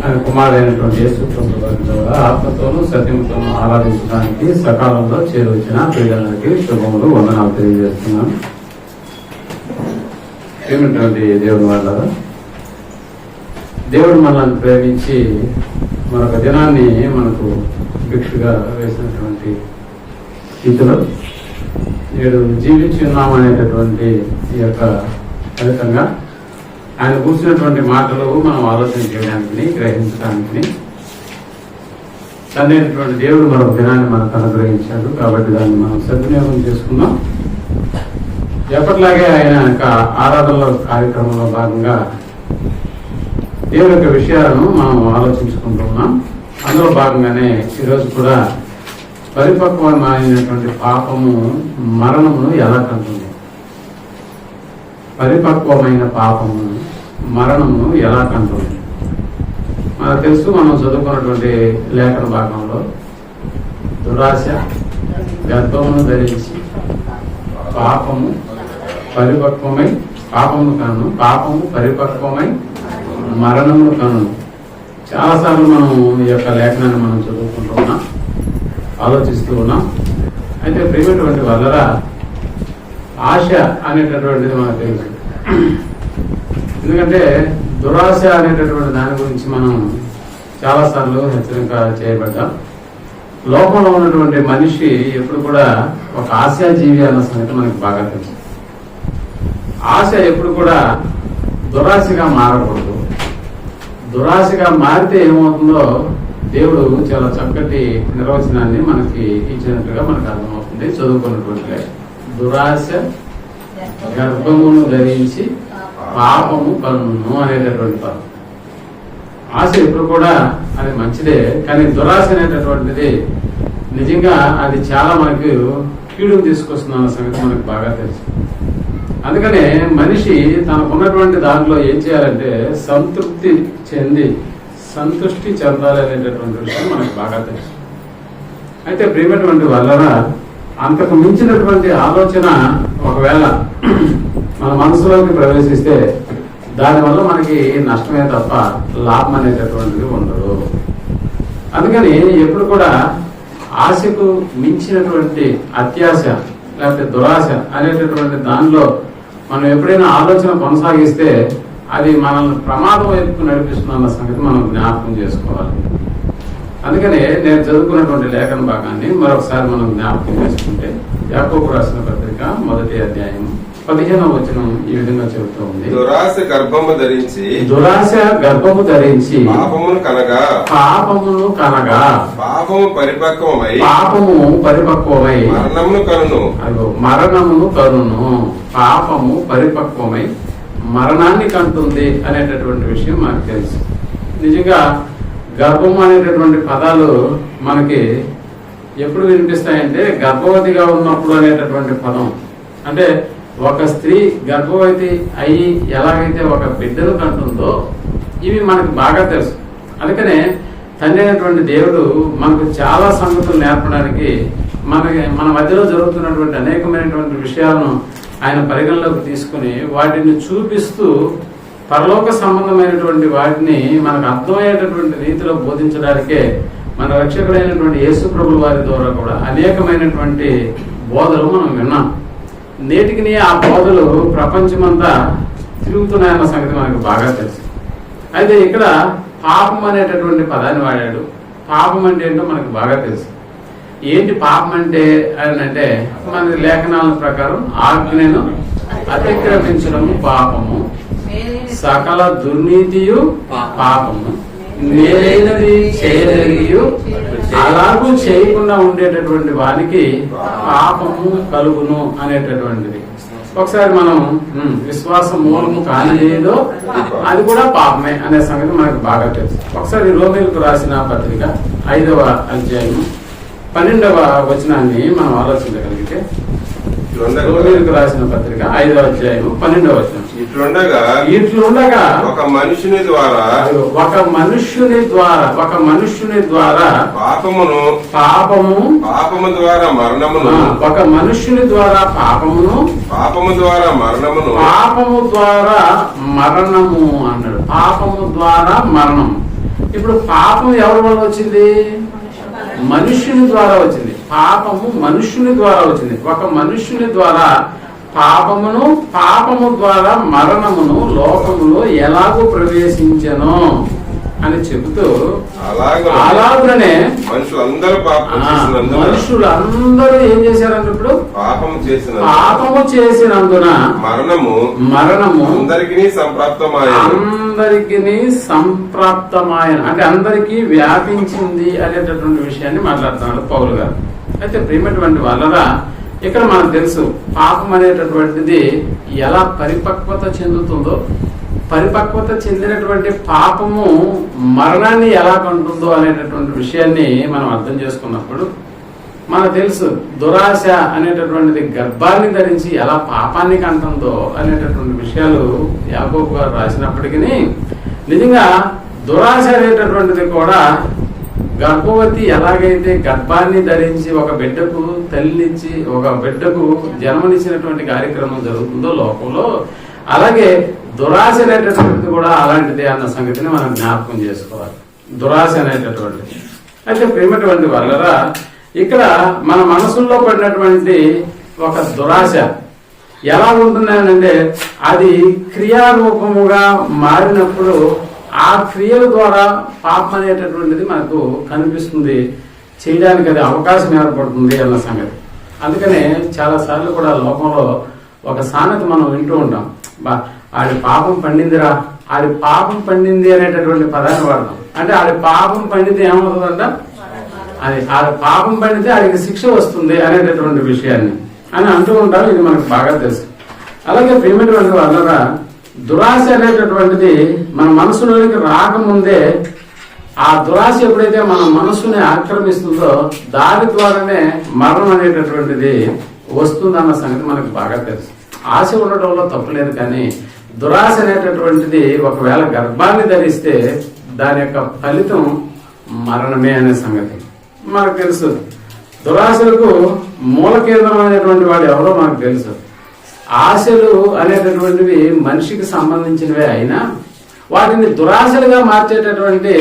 ఆయన కుమారుడైనటువంటి యేసు ప్రభువు వారి ద్వారా ఆత్మతోనూ సత్యంతోనూ ఆరాధించడానికి సకాలంలో చేరువచ్చిన ప్రియులందరికీ శుభములు, వందనాలు తెలియజేస్తున్నాను. ఏమిటండి దేవుని వాళ్ళ దేవుడు మనల్ని ప్రేమించి మరొక దినాన్ని మనకు భిక్షగా వేసినటువంటి స్థితిలో నేడు జీవించి ఉన్నామనేటటువంటి ఈ యొక్క ఫలితంగా ఆయన కూర్చున్నటువంటి మాటలు మనం ఆలోచన చేయడానికి, గ్రహించడానికి తండ్రి అయినటువంటి దేవుడు మరొక దినాన్ని మనకు అనుగ్రహించాడు. కాబట్టి దాన్ని మనం సద్వినియోగం చేసుకుందాం. ఎప్పటిలాగే ఆయన యొక్క ఆరాధనలో కార్యక్రమంలో భాగంగా దేవుడి యొక్క విషయాలను మనం ఆలోచించుకుంటూ ఉన్నాం. అందులో భాగంగానే ఈరోజు కూడా పరిపక్వమైనటువంటి పాపము మరణమును ఎలా కంటుంది, పరిపక్వమైన పాపము మరణమును ఎలా కంటుంది. మనకు తెలుసు, మనం చదువుకున్నటువంటి లేఖన భాగంలో దురాశ గర్భమును ధరించి పాపము పరిపక్వమై పాపమును కను, పాపము పరిపక్వమై మరణమును కను. చాలాసార్లు మనం ఈ యొక్క లేఖనాన్ని మనం చదువుకుంటూ ఉన్నాం, ఆలోచిస్తూ ఉన్నాం. అయితే ప్రియమైనటువంటి వల్లరా ఆశ అనేటటువంటిది మనకు తెలుసు. ఎందుకంటే దురాశ అనేటటువంటి దాని గురించి మనం చాలాసార్లు హెచ్చరిక చేయబడ్డాం. లోకంలో ఉన్నటువంటి మనిషి ఎప్పుడు కూడా ఒక ఆశాజీవి అన్న సంగతి మనకి బాగా తెలుసు. ఆశ ఎప్పుడు కూడా దురాశగా మారకూడదు. దురాశగా మారితే ఏమవుతుందో దేవుడు చాలా చక్కటి నిర్వచనాన్ని మనకి ఇచ్చినట్టుగా మనకు అర్థమవుతుంది. చదువుకున్నటువంటి దురాశ గర్భమును ధరించి పాపము కన్ను అనేటటువంటి పదం. ఆశ ఎప్పుడు కూడా అది మంచిదే, కానీ దురాశ అనేటటువంటిది నిజంగా అది చాలా మనకు కీడును తీసుకొస్తుంది అన్న సంగతి మనకు బాగా తెలుసు. అందుకనే మనిషి తనకున్నటువంటి దాంట్లో ఏం చేయాలంటే సంతృప్తి చెంది సంతృష్టి చెందాలి అనేటటువంటి విషయం మనకు బాగా తెలుసు. అయితే ప్రియమైనటువంటి వల్లరా అంతకు మించినటువంటి ఆలోచన ఒకవేళ మన మనసులోకి ప్రవేశిస్తే దానివల్ల మనకి నష్టమే తప్ప లాభం అనేటటువంటిది ఉండదు. అందుకని ఎప్పుడు కూడా ఆశకు మించినటువంటి అత్యాశ లేకపోతే దురాశ అనేటటువంటి దానిలో మనం ఎప్పుడైనా ఆలోచన కొనసాగిస్తే అది మనల్ని ప్రమాదం వైపు నడిపిస్తున్న సంగతి మనం జ్ఞాపకం చేసుకోవాలి. అందుకనే నేను చదువుకున్నటువంటి లేఖన భాగాన్ని మరొకసారి మనం జ్ఞాపకం చేసుకుంటే యాకోబు రాసిన పత్రిక 1వ అధ్యాయం 15వ వచనం ఈ విధంగా చెబుతూ ఉంది. దురాశ గర్భము ధరించి పాపమును కనగా పాపము పరిపక్వమై మరణమును కనును. పాపము పరిపక్వమై మరణాన్ని కంటుంది అనేటటువంటి విషయం మనకు తెలుసు. నిజంగా గర్భం అనేటటువంటి పదాలు మనకి ఎప్పుడు వినిపిస్తాయంటే గర్భవతిగా ఉన్నప్పుడు అనేటటువంటి పదం. అంటే ఒక స్త్రీ గర్భవతి అయ్యి ఎలాగైతే ఒక బిడ్డను కంటుందో ఇవి మనకు బాగా తెలుసు. అందుకనే తండ్రి అయినటువంటి దేవుడు మనకు చాలా సంగతులు నేర్పడానికి మన మధ్యలో జరుగుతున్నటువంటి అనేకమైనటువంటి విషయాలను ఆయన పరిగణలోకి తీసుకుని వాటిని చూపిస్తూ పరలోక సంబంధమైనటువంటి వాటిని మనకు అర్థమయ్యేటటువంటి రీతిలో బోధించడానికే మన రక్షకుడైనటువంటి యేసు ప్రభువు వారి ద్వారా కూడా అనేకమైనటువంటి బోధలు మనం విన్నాం. నేటికి ఆ బోధలు ప్రపంచమంతా తిరుగుతున్నాయన్న సంగతి మనకు బాగా తెలుసు. అయితే ఇక్కడ పాపం అనేటటువంటి పదాన్ని వాడాడు. పాపం అంటే ఏంటో మనకు బాగా తెలుసు. ఏంటి పాపం అంటే అంటే మన లేఖనాల ప్రకారం ఆజ్ఞను అతిక్రమించడము పాపము, సకల దుర్నీతియు పాపము, మేలైనది చేయగలిగి అలాగూ చేయకుండా ఉండేటటువంటి వానికి పాపము కలుగును అనేటటువంటిది. ఒకసారి మనం విశ్వాస మూలము కానిదో అది కూడా పాపమే అనే సంగతి మనకు బాగా తెలుసు. ఒకసారి రోమీయులకు రాసిన పత్రిక 5వ అధ్యాయం 12వ వచనాన్ని మనం ఆలోచించగలిగితే, రోమీయులకు రాసిన పత్రిక 5వ అధ్యాయం 12వ వచనం. ఇట్లుండగా ఒక మనుష్యుని ద్వారా పాపము ద్వారా మరణమును, ఒక మనుష్యుని ద్వారా పాపము ద్వారా మరణము అన్నాడు. పాపము ద్వారా మరణం. ఇప్పుడు పాపం ఎవరి వల్ల వచ్చింది? మనుష్యుని ద్వారా వచ్చింది. పాపము మనుష్యుని ద్వారా వచ్చింది. ఒక మనుష్యుని ద్వారా పాపము ద్వారా మరణమును లోకములో ఎలాగో ప్రవేశించను అని చెబుతూ అలాగనే మనుషులందరూ ఏం చేశారంటే ఇప్పుడు పాపము చేసినందున మరణము అందరికీ సంప్రాప్తమాయ అంటే అందరికీ వ్యాపించింది అనేటటువంటి విషయాన్ని మాట్లాడుతున్నాడు పౌలు గారు. అయితే ప్రియమైనటువంటి వాళ్ళరా, ఇక్కడ మనకు తెలుసు పాపం అనేటటువంటిది ఎలా పరిపక్వత చెందుతుందో, పరిపక్వత చెందినటువంటి పాపము మరణాన్ని ఎలా కంటుందో అనేటటువంటి విషయాన్ని మనం అర్థం చేసుకున్నప్పుడు మనకు తెలుసు దురాశ అనేటటువంటిది గర్భాన్ని ధరించి ఎలా పాపాన్ని కంటుందో అనేటటువంటి విషయాలు యాకోబు గారు రాసినప్పటికీ నిజంగా దురాశ అనేటటువంటిది కూడా గర్భవతి ఎలాగైతే గర్భాన్ని ధరించి ఒక బిడ్డకు తల్లినిచ్చి ఒక బిడ్డకు జన్మనిచ్చినటువంటి కార్యక్రమం జరుగుతుందో లోకంలో, అలాగే దురాశ అనేటటువంటిది కూడా అలాంటిదే అన్న సంగతిని మనం జ్ఞాపకం చేసుకోవాలి. దురాశ అనేటటువంటిది. అయితే ప్రేమటువంటి వాళ్ళరా, ఇక్కడ మన మనసుల్లో పడినటువంటి ఒక దురాశ ఎలా ఉంటుందంటే అది క్రియారూపముగా మారినప్పుడు ఆ క్రియల ద్వారా పాపం అనేటటువంటిది మనకు కనిపిస్తుంది, చేయడానికి అది అవకాశం ఏర్పడుతుంది అన్న సంగతి. అందుకనే చాలా సార్లు కూడా లోకంలో ఒక సామెత మనం వింటూ ఉంటాం, ఆడి పాపం పండిందిరా, ఆడి పాపం పండింది అనేటటువంటి పదాన్ని వాడతాం. అంటే ఆడి పాపం పండితే ఏమవుతుందంట, అది ఆడి పాపం పండితే ఆడికి శిక్ష వస్తుంది అనేటటువంటి విషయాన్ని అని అంటూ ఉంటాం. ఇది మనకు బాగా తెలుసు. అలాగే ప్రియమైనటువంటి వాళ్ళరా, దురాశ అనేటటువంటిది మన మనసులోనికి రాకముందే ఆ దురాశ ఎప్పుడైతే మన మనసుని ఆక్రమిస్తుందో దాని ద్వారానే మరణం అనేటటువంటిది వస్తుందన్న సంగతి మనకు బాగా తెలుసు. ఆశ ఉండటంలో తప్పులేదు, కానీ దురాశ అనేటటువంటిది ఒకవేళ గర్భాన్ని ధరిస్తే దాని యొక్క ఫలితం మరణమే అనే సంగతి మనకు తెలుసు. దురాశలకు మూల కేంద్రమైనటువంటి వాడు ఎవరో మనకు తెలుసు. ఆశలు అనేటటువంటివి మనిషికి సంబంధించినవే అయినా వాటిని దురాశలుగా మార్చేటటువంటి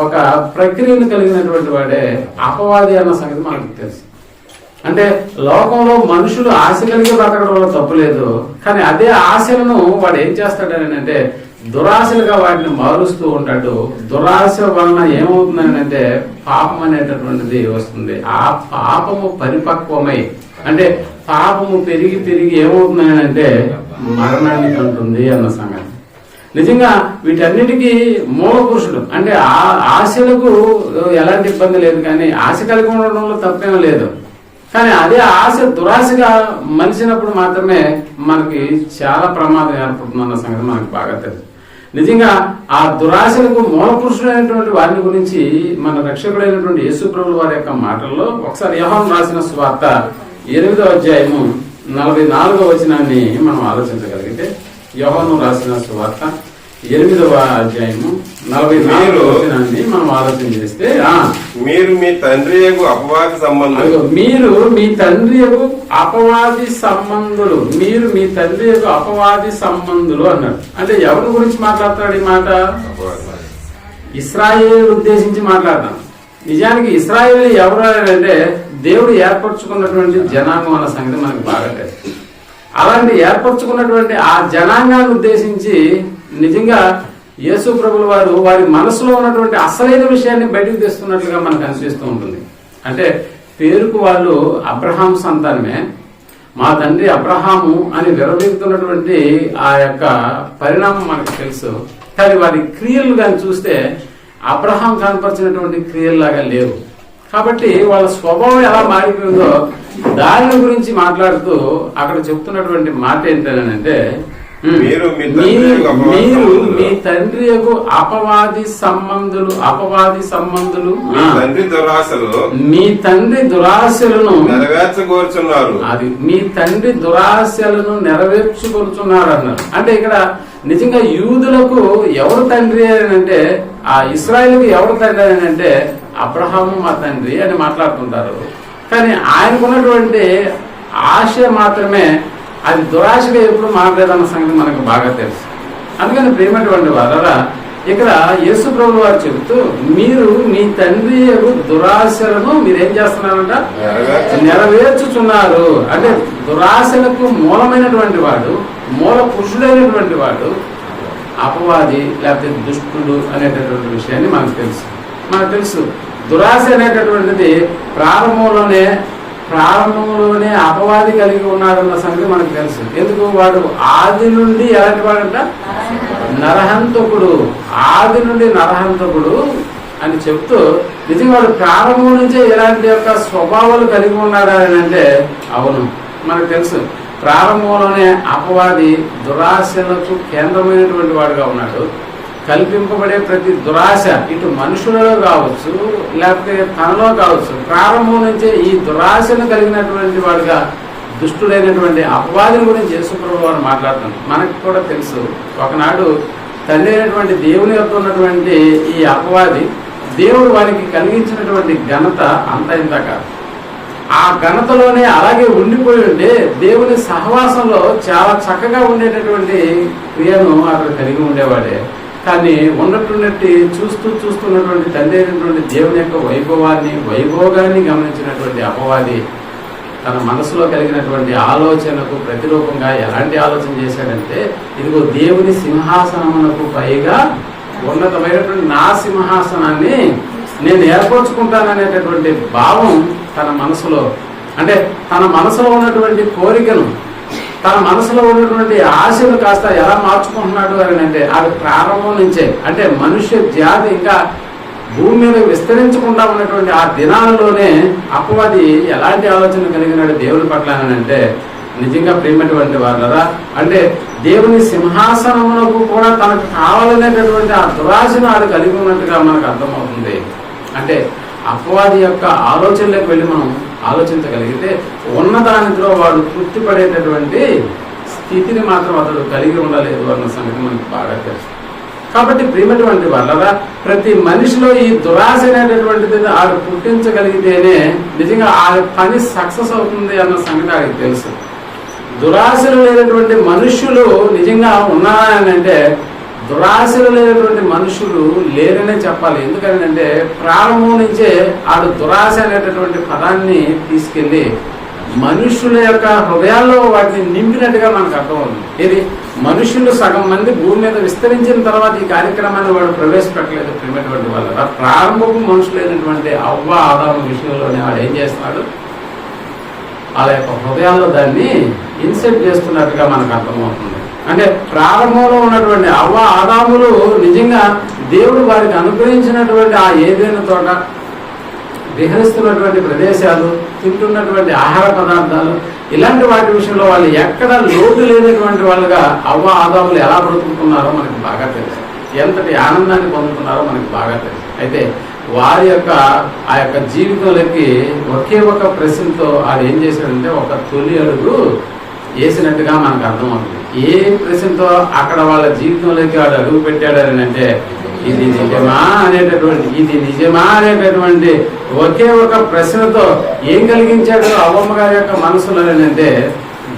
ఒక ప్రక్రియను కలిగినటువంటి వాడే అపవాది అన్న సంగతి మనకు తెలుసు. అంటే లోకంలో మనుషులు ఆశ కలిగి బ్రతకడం వల్ల తప్పులేదు, కానీ అదే ఆశలను వాడు ఏం చేస్తాడని అంటే దురాశలుగా వాటిని మారుస్తూ ఉంటాడు. దురాశ వలన ఏమవుతుందని అంటే పాపం అనేటటువంటిది వస్తుంది. ఆ పాపము పరిపక్వమై అంటే పాపము పెరిగి పెరిగి ఏమవుతుందని అంటే మరణాన్ని కంటుంది అన్న సంగతి. నిజంగా వీటన్నిటికీ మూల పురుషుడు అంటే ఆశలకు ఎలాంటి ఇబ్బంది లేదు, కానీ ఆశ కలిగి ఉండడంలో తప్పేం లేదు. కానీ అదే ఆశ దురాశగా మలిచినప్పుడు మాత్రమే మనకి చాలా ప్రమాదం ఏర్పడుతుందన్న సంగతి మనకు బాగా తెలుసు. నిజంగా ఆ దురాశలకు మూల పురుషుడైనటువంటి వారిని గురించి మన రక్షకుడైనటువంటి యేసుప్రభుల వారి యొక్క మాటల్లో ఒకసారి యోహాను రాసిన సువార్త 8వ అధ్యాయము 44వ వచనాన్ని మనం ఆలోచించగలిగితే, యోహాను రాసిన సువార్త 8వ అధ్యాయము 44వ వచనాన్ని మనం ఆలోచన చేస్తే, మీరు మీ తండ్రి యొక్క అపవాది సంబంధులు, మీరు మీ తండ్రి యొక్క అపవాది సంబంధులు, మీరు మీ తండ్రి యొక్క అపవాది సంబంధులు అన్నాడు. అంటే ఎవరి గురించి మాట్లాడతాడు ఈ మాట? ఇశ్రాయేలు ఉద్దేశించి మాట్లాడతాం. నిజానికి ఇశ్రాయేలు ఎవరు అంటే దేవుడు ఏర్పరచుకున్నటువంటి జనాంగం అన్న సంగతి మనకు బాగా తెలుసు. అలాంటి ఏర్పరచుకున్నటువంటి ఆ జనాంగాన్ని ఉద్దేశించి నిజంగా యేసు ప్రభుల వారు వారి మనసులో ఉన్నటువంటి అసలైన విషయాన్ని బయటకు తెస్తున్నట్లుగా మనకు అనిపిస్తూ ఉంటుంది. అంటే పేరుకు వాళ్ళు అబ్రహాం సంతానమే, మా తండ్రి అబ్రహాము అని విరవీగుతున్నటువంటి ఆ యొక్క పరిణామం మనకు తెలుసు. కానీ వారి క్రియలు కానీ చూస్తే అబ్రహాం కనపరిచినటువంటి క్రియల్లాగా లేవు. కాబట్టి వాళ్ళ స్వభావం ఎలా మారిపోయిందో దాని గురించి మాట్లాడుతూ అక్కడ చెప్తున్నటువంటి మాట ఏంటంటే, మీరు మీ తండ్రి యొక్క అపవాది సంబంధులు, అపవాది సంబంధులు, మీ తండ్రి దురాశలను నెరవేర్చగోరుచున్నారు, అది మీ తండ్రి దురాశలను నెరవేర్చుకొరుచున్నారు అన్నారు. అంటే ఇక్కడ నిజంగా యూదులకు ఎవరు తండ్రి అని అంటే, ఆ ఇశ్రాయేలుకి ఎవరు తండ్రి అని అంటే అబ్రహాము మా తండ్రి అని మాట్లాడుతుంటారు. కానీ ఆయనకున్నటువంటి ఆశ మాత్రమే అది దురాశగా ఎప్పుడు మారలేదన్న సంగతి మనకు బాగా తెలుసు. అందుకని ప్రేమటువంటి వారా ఇక్కడ యేసు ప్రభువు వారు చెబుతూ మీరు మీ తండ్రి దురాశలను మీరేం చేస్తున్నారంట, నెరవేర్చుచున్నారు. అంటే దురాశలకు మూలమైనటువంటి వాడు, మూల పురుషుడైనటువంటి వాడు అపవాది లేకపోతే దుష్టుడు అనేటటువంటి విషయాన్ని మనకు తెలుసు. దురాశ అనేటటువంటిది ప్రారంభంలోనే అపవాది కలిగి ఉన్నాడన్న సంగతి మనకు తెలుసు. ఎందుకు? వాడు ఆది నుండి ఎలాంటి వాడంట, నరహంతకుడు, ఆది నుండి నరహంతకుడు అని చెప్తూ నిజంగా వాడు ప్రారంభం నుంచే ఎలాంటి యొక్క స్వభావాలు కలిగి ఉన్నాడు అని అంటే అవును, మనకు తెలుసు. ప్రారంభంలోనే అపవాది దురాశలకు కేంద్రమైనటువంటి వాడుగా ఉన్నాడు. కల్పింపబడే ప్రతి దురాశ ఇటు మనుషులలో కావచ్చు లేకపోతే తనలో కావచ్చు, ప్రారంభం నుంచే ఈ దురాశను కలిగినటువంటి వాడుగా దుష్టుడైనటువంటి అపవాదిని గురించి యేసుప్రభువు వారు మాట్లాడుతున్నాం. మనకు కూడా తెలుసు, ఒకనాడు తండ్రి అయినటువంటి దేవుని యొక్క ఉన్నటువంటి ఈ అపవాది దేవుడు వారికి కలిగించినటువంటి ఘనత అంత ఇంత కాదు. ఆ ఘనతలోనే అలాగే ఉండిపోయి ఉంటే దేవుని సహవాసంలో చాలా చక్కగా ఉండేటటువంటి క్రియను అతడు కలిగి ఉండేవాడే. కానీ ఉన్నట్టు చూస్తున్నటువంటి తండ్రి అయినటువంటి దేవుని యొక్క వైభోగాన్ని గమనించినటువంటి అపవాది తన మనసులో కలిగినటువంటి ఆలోచనకు ప్రతిరూపంగా ఎలాంటి ఆలోచన చేశాడంటే, ఇదిగో దేవుని సింహాసనమునకు పైగా ఉన్నతమైనటువంటి నా సింహాసనాన్ని నేను ఏర్పరచుకుంటాననేటటువంటి భావం తన మనసులో, అంటే తన మనసులో ఉన్నటువంటి కోరికను, తన మనసులో ఉన్నటువంటి ఆశను కాస్త ఎలా మార్చుకుంటున్నాడు అని అంటే అది ప్రారంభం నుంచే, అంటే మనుష్య జాతి ఇంకా భూమి మీద విస్తరించకుండా ఉన్నటువంటి ఆ దినాలలోనే అపవాది ఎలాంటి ఆలోచన కలిగినాడు దేవుని పట్ల అని అంటే, నిజంగా ప్రేమటువంటి వాళ్ళరా, అంటే దేవుని సింహాసనమునకు కూడా తనకు కావాలనేటటువంటి ఆ దురాశను ఆడు కలిగి ఉన్నట్టుగా మనకు అర్థమవుతుంది. అంటే అపవాది యొక్క ఆలోచనలకు వెళ్ళి మనం ఆలోచించగలిగితే ఉన్నదానిలో వాడు తృప్తి పడేటటువంటి స్థితిని మాత్రం అతడు కలిగి ఉండలేదు అన్న సంగతి మనకు బాగా తెలుసు. కాబట్టి ప్రియమైనటువంటి వాళ్ళరా, ప్రతి మనిషిలో ఈ దురాశ అనేటటువంటిది ఆడు పుట్టించగలిగితేనే నిజంగా ఆ పని సక్సెస్ అవుతుంది అన్న సంగతి ఆడికి తెలుసు. దురాశలు లేనటువంటి మనుష్యులు నిజంగా ఉన్నారా అని అంటే, దురాశలు లేనటువంటి మనుషులు లేరనే చెప్పాలి. ఎందుకంటే ప్రారంభం నుంచే ఆడు దురాశ అనేటటువంటి పదాన్ని తీసుకెళ్లి మనుషుల యొక్క హృదయాల్లో వాటిని నింపినట్టుగా మనకు అర్థమవుతుంది. ఇది మనుషులు సగం మంది భూమి మీద విస్తరించిన తర్వాత ఈ కార్యక్రమాన్ని వాడు ప్రవేశపెట్టలేదు. ప్రియమైనటువంటి వాళ్ళు ప్రారంభపు మనుషులైనటువంటి అవ్వ ఆదాము విషయంలోనే వాడు ఏం చేస్తున్నాడు, వాళ్ళ యొక్క హృదయాల్లో దాన్ని ఇన్సెట్ చేస్తున్నట్టుగా మనకు అర్థమవుతుంది. అంటే ప్రారంభంలో ఉన్నటువంటి అవ్వ ఆదాములు నిజంగా దేవుడు వారికి అనుగ్రహించినటువంటి ఆ ఏదైనా తోట, విహరిస్తున్నటువంటి ప్రదేశాలు, తింటున్నటువంటి ఆహార పదార్థాలు, ఇలాంటి వాటి విషయంలో వాళ్ళు ఎక్కడ లోటు లేనటువంటి వాళ్ళుగా అవ్వ ఆదాములు ఎలా బ్రతుకుతున్నారో మనకి బాగా తెలుసు. ఎంతటి ఆనందాన్ని పొందుతున్నారో మనకి బాగా తెలుసు. అయితే వారి యొక్క ఆ యొక్క జీవితంలోకి ఒకే ఒక ప్రశ్నతో ఆడు ఏం చేశాడంటే ఒక తొలి అడుగు వేసినట్టుగా మనకు అర్థమవుతుంది. ఏ ప్రశ్నతో అక్కడ వాళ్ళ జీవితంలోకి వాడు అడుగు పెట్టాడని అంటే, ఇది నిజమా అనేటటువంటి ఒకే ఒక ప్రశ్నతో ఏం కలిగించాడు అవ్వమ్మ గారి యొక్క మనసులో అంటే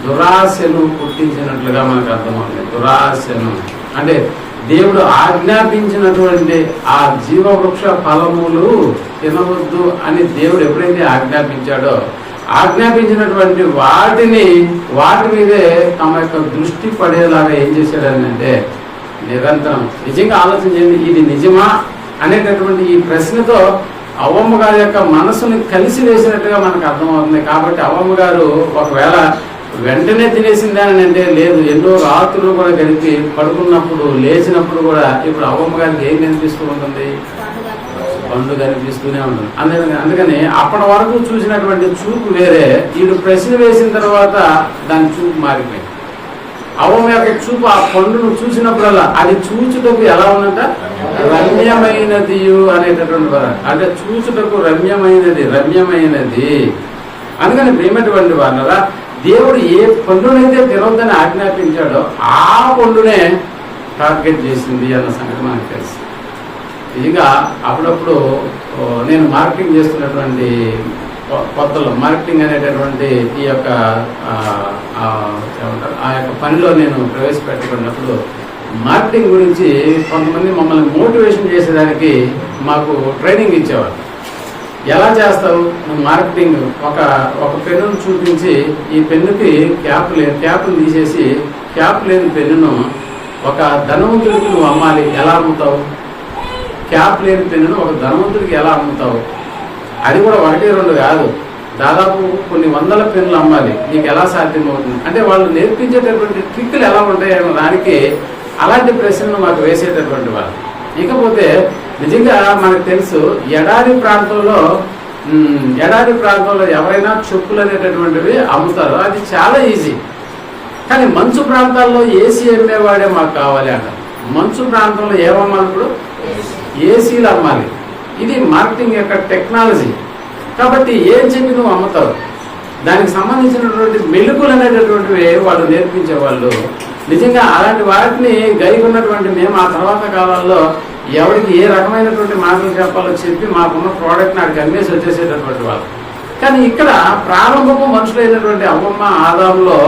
దురాశను పుట్టించినట్లుగా మనకు అర్థమవుతుంది. దురాశను అంటే దేవుడు ఆజ్ఞాపించినటువంటి ఆ జీవవృక్ష ఫలములు తినవద్దు అని దేవుడు ఎప్పుడైతే ఆజ్ఞాపించాడో, ఆజ్ఞాపించినటువంటి వాటి మీదే తమ యొక్క దృష్టి పడేలాగా ఏం చేశాడని అంటే నిరంతరం నిజంగా ఆలోచన చేయండి, ఇది నిజమా అనేటటువంటి ఈ ప్రశ్నతో అవ్వమ్మ గారి యొక్క మనసుని కలిసి వేసినట్టుగా మనకు అర్థమవుతుంది. కాబట్టి అవ్వమ్మ గారు ఒకవేళ వెంటనే తినేసిందని అంటే లేదు, ఎన్నో రాత్రులు కూడా గడిపి పడుకున్నప్పుడు లేచినప్పుడు కూడా ఇప్పుడు అవ్వమ్మ గారికి ఏం కనిపిస్తూ ఉంటుంది, పండు కనిపిస్తూనే ఉంటుంది. అందుకని అప్పటి వరకు చూసినటువంటి చూపు వేరే, వీడు ప్రశ్న వేసిన తర్వాత దాని చూపు మారిపోయింది. అవ్వమ్మ యొక్క చూపు ఆ పండును చూసినప్పుడల్లా అది చూచుటకు ఎలా ఉన్నట రమ్యమైనది అనేటటువంటి పదం, అంటే చూచుటకు రమ్యమైనది. అందుకని ప్రేమటువంటి వాళ్ళ దేవుడు ఏ పండునైతే తినొద్దని ఆజ్ఞాపించాడో ఆ పండునే టార్గెట్ చేసింది అన్న సంగతి మనకు తెలుసు. ఇదిగా అప్పుడప్పుడు నేను మార్కెటింగ్ చేస్తున్నటువంటి కొత్తలో మార్కెటింగ్ అనేటటువంటి ఈ యొక్క ఆ యొక్క పనిలో నేను ప్రవేశపెట్టుకున్నప్పుడు మార్కెటింగ్ గురించి కొంతమంది మమ్మల్ని మోటివేషన్ చేసేదానికి మాకు ట్రైనింగ్ ఇచ్చేవారు. ఎలా చేస్తావు నువ్వు మార్కెటింగ్? ఒక పెన్నును చూపించి ఈ పెన్నుకి క్యాప్ను తీసేసి క్యాప్ లేని పెన్నును ఒక ధనవంతుడికి నువ్వు అమ్మాలి, ఎలా అమ్ముతావు? క్యాప్ లేని పెన్నును ఒక ధనవంతుడికి ఎలా అమ్ముతావు? అది కూడా 1-2 కాదు, దాదాపు కొన్ని వందల పెన్నులు అమ్మాలి, నీకు ఎలా సాధ్యమవుతుంది? అంటే వాళ్ళు నేర్పించేటటువంటి ట్రిక్కులు ఎలా ఉంటాయో దానికి అలాంటి ప్రశ్నలు మాకు వేసేటటువంటి వాళ్ళు. ఇకపోతే నిజంగా మనకు తెలుసు, ఎడారి ప్రాంతంలో ఎవరైనా చెప్పులు అనేటటువంటివి అమ్ముతారో అది చాలా ఈజీ. కానీ మంచు ప్రాంతాల్లో ఏసీ అమ్మేవాడే మాకు కావాలి అంటారు. మంచు ప్రాంతంలో ఏమమ్మాలి? ఇప్పుడు ఏసీలు అమ్మాలి. ఇది మార్కెటింగ్ యొక్క టెక్నాలజీ. కాబట్టి ఏం చెప్పి నువ్వు అమ్ముతావు, దానికి సంబంధించినటువంటి మెలుకులు అనేటటువంటివి వాళ్ళు నేర్పించేవాళ్ళు. నిజంగా అలాంటి వాటిని గైకున్నటువంటి మేము ఆ తర్వాత కాలాల్లో ఎవరికి ఏ రకమైనటువంటి మాటలు చెప్పాలో చెప్పి మాకున్న ప్రోడక్ట్ని అక్కడికి అమ్మేసి వచ్చేసేటటువంటి వాళ్ళు. కానీ ఇక్కడ ప్రారంభపు మనుషులైనటువంటి అవ్వమ్మ ఆదాంలో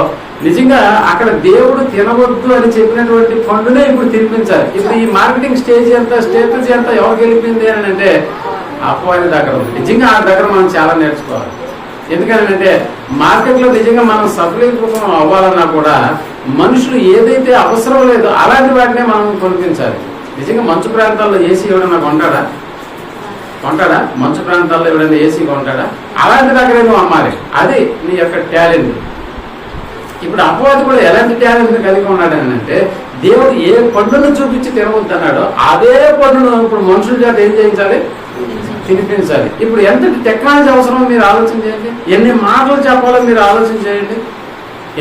నిజంగా అక్కడ దేవుడు తినవద్దు అని చెప్పినటువంటి పండునే ఇప్పుడు తినిపించాలి. ఇప్పుడు ఈ మార్కెటింగ్ స్టేజ్ ఎంత ఎవరు గెలిపింది అని అంటే అపవాది దగ్గర ఉంది. నిజంగా ఆ దగ్గర మనం చాలా నేర్చుకోవాలి. ఎందుకంటే మార్కెట్లో నిజంగా మనం సఫలీకృతం అవ్వాలన్నా కూడా మనుషులు ఏదైతే అవసరం లేదో అలాంటి వాటినే మనం కొనిపించాలి. నిజంగా మంచు ప్రాంతాల్లో ఏసీ ఎవడన్నా కొంటాడా? మంచు ప్రాంతాల్లో ఎవడైనా ఏసీ కొంటాడా? అలాంటి దగ్గరే నువ్వు అమ్మాలి. అది నీ యొక్క టాలెంట్. ఇప్పుడు అపవాది కూడా ఎలాంటి టాలెంట్ కలిగి ఉన్నాడు అని అంటే, దేవుడు ఏ పండును చూపించి తినవద్దన్నాడో అదే పండును ఇప్పుడు మనుషుల చేత ఏం చేయించాలి? తినిపించాలి. ఇప్పుడు ఎంత టెక్నాలజీ అవసరమో మీరు ఆలోచన చేయండి. ఎన్ని మాటలు చెప్పాలో మీరు ఆలోచన చేయండి.